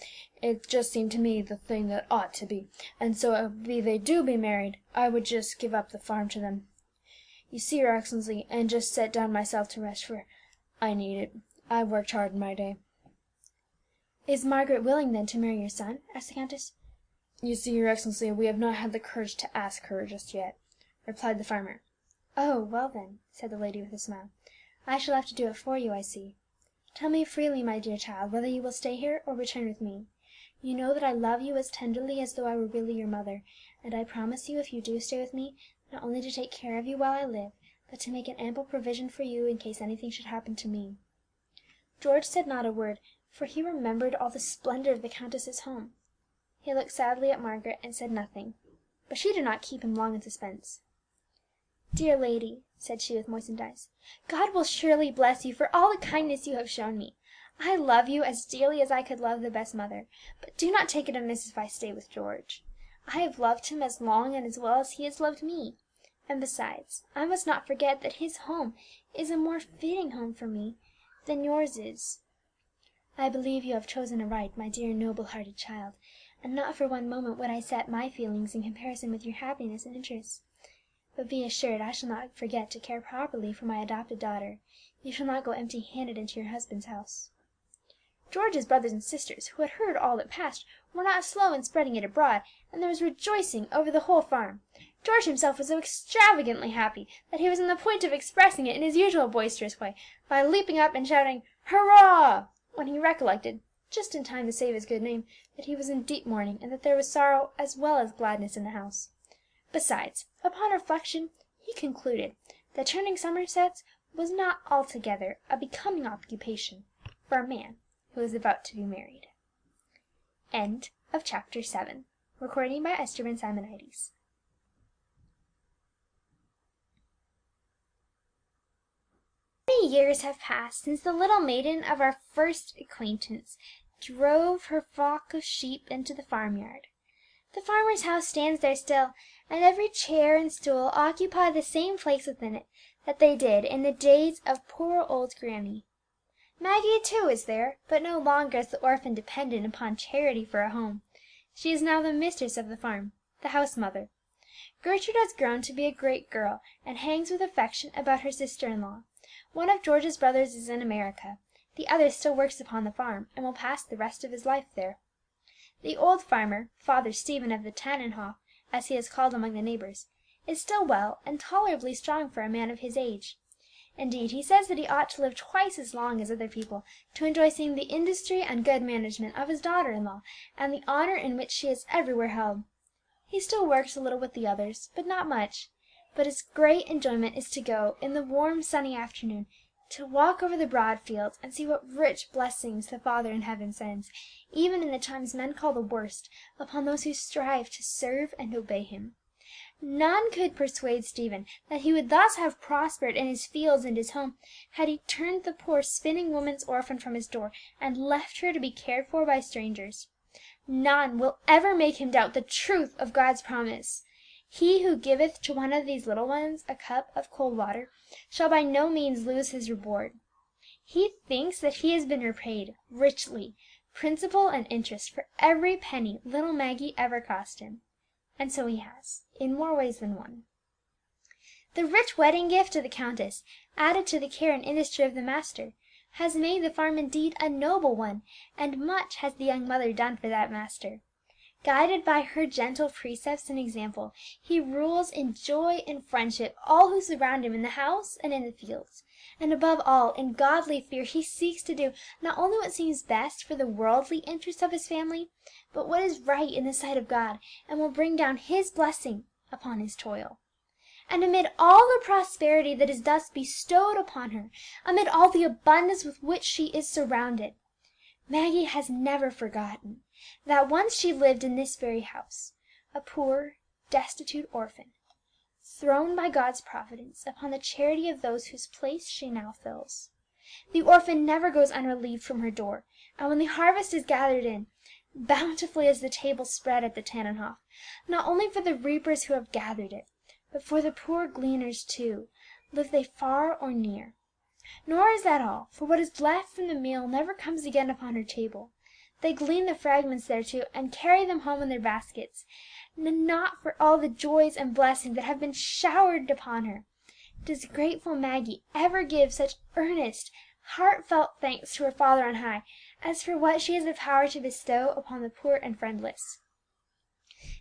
It just seemed to me the thing that ought to be, and so if they do be married, I would just give up the farm to them, you see, your excellency, and just set down myself to rest, for I need it. I've worked hard in my day." "Is Margaret willing, then, to marry your son?" asked the countess. "You see, your excellency, we have not had the courage to ask her just yet," replied the farmer. "Oh, well then," said the lady with a smile, "I shall have to do it for you, I see. Tell me freely, my dear child, whether you will stay here or return with me. You know that I love you as tenderly as though I were really your mother, and I promise you, if you do stay with me, not only to take care of you while I live, but to make an ample provision for you in case anything should happen to me." George said not a word, for he remembered all the splendour of the countess's home. He looked sadly at Margaret and said nothing, but she did not keep him long in suspense. "Dear lady," said she with moistened eyes, "God will surely bless you for all the kindness you have shown me. I love you as dearly as I could love the best mother, but do not take it amiss if I stay with George. I have loved him as long and as well as he has loved me, and besides, I must not forget that his home is a more fitting home for me than yours is. I believe you have chosen aright, my dear noble-hearted child, and not for one moment would I set my feelings in comparison with your happiness and interests. But be assured I shall not forget to care properly for my adopted daughter. You shall not go empty-handed into your husband's house." George's brothers and sisters, who had heard all that passed, were not slow in spreading it abroad, and there was rejoicing over the whole farm. George himself was so extravagantly happy that he was on the point of expressing it in his usual boisterous way by leaping up and shouting "Hurrah!" when he recollected just in time to save his good name, that he was in deep mourning, and that there was sorrow as well as gladness in the house. Besides, upon reflection, he concluded that turning somersets was not altogether a becoming occupation for a man who was about to be married. End of chapter 7. Recording by Esther Simonides. Many years have passed since the little maiden of our first acquaintance drove her flock of sheep into the farmyard. The farmer's house stands there still, and every chair and stool occupy the same place within it that they did in the days of poor old Granny. Maggie, too, is there, but no longer as the orphan dependent upon charity for a home. She is now the mistress of the farm, the house mother. Gertrude has grown to be a great girl, and hangs with affection about her sister-in-law. One of George's brothers is in America, the other still works upon the farm, and will pass the rest of his life there. The old farmer, Father Stephen of the Tannenhof, as he is called among the neighbours, is still well and tolerably strong for a man of his age. Indeed, he says that he ought to live twice as long as other people to enjoy seeing the industry and good management of his daughter-in-law, and the honour in which she is everywhere held. He still works a little with the others, but not much. But his great enjoyment is to go, in the warm sunny afternoon, to walk over the broad fields, and see what rich blessings the Father in heaven sends, even in the times men call the worst, upon those who strive to serve and obey him. None could persuade Stephen that he would thus have prospered in his fields and his home, had he turned the poor spinning woman's orphan from his door, and left her to be cared for by strangers. None will ever make him doubt the truth of God's promise. He who giveth to one of these little ones a cup of cold water shall by no means lose his reward. He thinks that he has been repaid richly, principal and interest, for every penny little Maggie ever cost him. And so he has, in more ways than one. The rich wedding gift of the countess, added to the care and industry of the master, has made the farm indeed a noble one, and much has the young mother done for that master. Guided by her gentle precepts and example, he rules in joy and friendship all who surround him in the house and in the fields, and above all, in godly fear, he seeks to do not only what seems best for the worldly interests of his family, but what is right in the sight of God, and will bring down his blessing upon his toil. And amid all the prosperity that is thus bestowed upon her, amid all the abundance with which she is surrounded, Maggie has never forgotten that once she lived in this very house, a poor, destitute orphan, thrown by God's providence upon the charity of those whose place she now fills. The orphan never goes unrelieved from her door, and when the harvest is gathered in, bountifully is the table spread at the Tannenhof, not only for the reapers who have gathered it, but for the poor gleaners too, live they far or near. Nor is that all, for what is left from the meal never comes again upon her table. They glean the fragments thereto, and carry them home in their baskets, and not for all the joys and blessings that have been showered upon her does grateful Maggie ever give such earnest, heartfelt thanks to her Father on high, as for what she has the power to bestow upon the poor and friendless.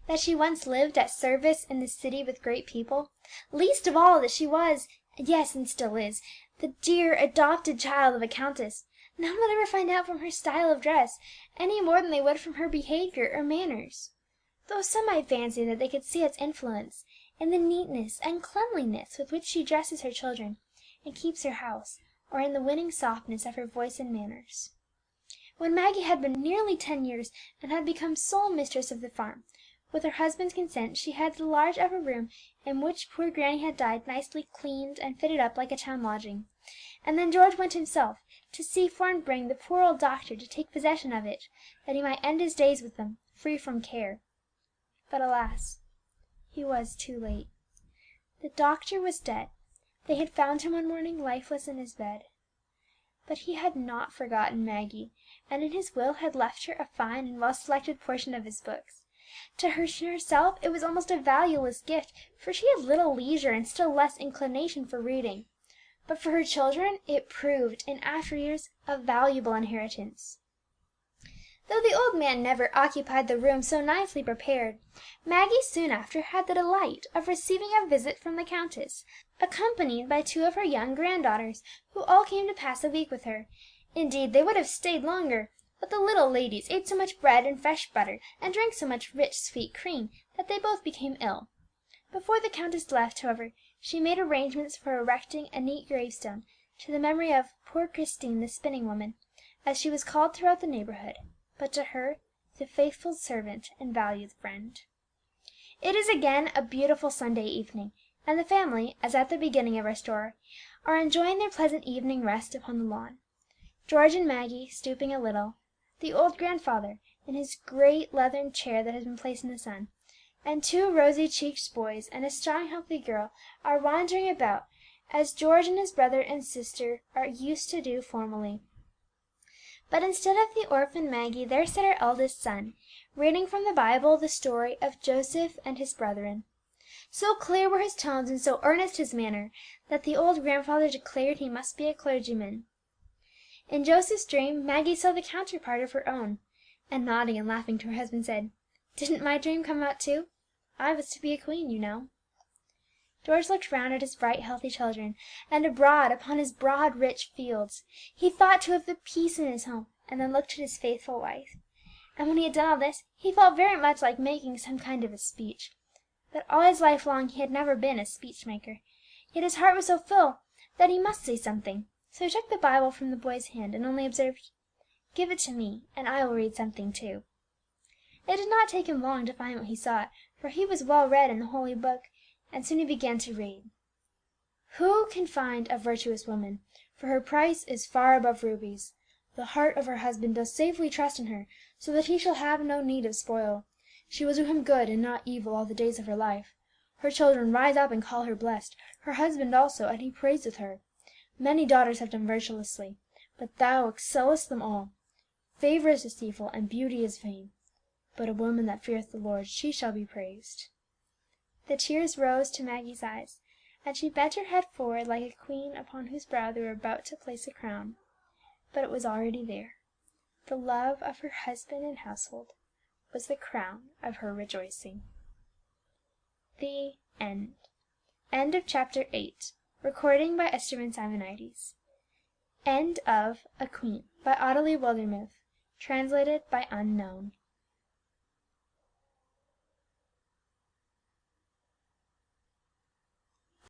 That she once lived at service in the city with great people, least of all that she was, yes, and still is, the dear adopted child of a countess, none would ever find out from her style of dress, any more than they would from her behaviour or manners, though some might fancy that they could see its influence in the neatness and cleanliness with which she dresses her children and keeps her house, or in the winning softness of her voice and manners. When Maggie had been nearly 10 years, and had become sole mistress of the farm, with her husband's consent she had the large upper room in which poor Granny had died nicely cleaned and fitted up like a town lodging, and then George went himself to see for and bring the poor old doctor to take possession of it, that he might end his days with them, free from care. But alas, he was too late. The doctor was dead. They had found him one morning lifeless in his bed. But he had not forgotten Maggie, and in his will had left her a fine and well-selected portion of his books. To herself it was almost a valueless gift, for she had little leisure and still less inclination for reading. But for her children it proved, in after years, a valuable inheritance. Though the old man never occupied the room so nicely prepared, Maggie soon after had the delight of receiving a visit from the countess, accompanied by 2 of her young granddaughters, who all came to pass a week with her. Indeed, they would have stayed longer, but the little ladies ate so much bread and fresh butter, and drank so much rich sweet cream, that they both became ill. Before the countess left, however, she made arrangements for erecting a neat gravestone to the memory of "poor Christine, the spinning woman," as she was called throughout the neighbourhood, but to her, the faithful servant and valued friend. It is again a beautiful Sunday evening, and the family, as at the beginning of our story, are enjoying their pleasant evening rest upon the lawn. George and Maggie stooping a little, the old grandfather in his great leathern chair that has been placed in the sun, and two rosy-cheeked boys and a strong healthy girl are wandering about, as George and his brother and sister are used to do formerly. But instead of the orphan Maggie, there sat our eldest son, reading from the Bible the story of Joseph and his brethren. So clear were his tones and so earnest his manner, that the old grandfather declared he must be a clergyman. In Joseph's dream Maggie saw the counterpart of her own, and nodding and laughing to her husband, said, "Didn't my dream come out too? I was to be a queen, you know." George looked round at his bright, healthy children, and abroad upon his broad, rich fields. He thought too of the peace in his home, and then looked at his faithful wife. And when he had done all this, he felt very much like making some kind of a speech. But all his life long he had never been a speech maker, yet his heart was so full that he must say something. So he took the Bible from the boy's hand, and only observed, "Give it to me, and I will read something too." It did not take him long to find what he sought, for he was well read in the Holy Book, and soon he began to read. "Who can find a virtuous woman? For her price is far above rubies. The heart of her husband does safely trust in her, so that he shall have no need of spoil. She will do him good and not evil all the days of her life. Her children rise up and call her blessed, her husband also, and he praiseth her. Many daughters have done virtuously, but thou excellest them all. Favour is deceitful, and beauty is vain. But a woman that feareth the Lord, she shall be praised." The tears rose to Maggie's eyes, and she bent her head forward like a queen upon whose brow they were about to place a crown. But it was already there. The love of her husband and household was the crown of her rejoicing. The End. End of chapter 8. Recording by Esterman Simonides. End of A Queen by Ottilie Wildermuth. Translated by Unknown.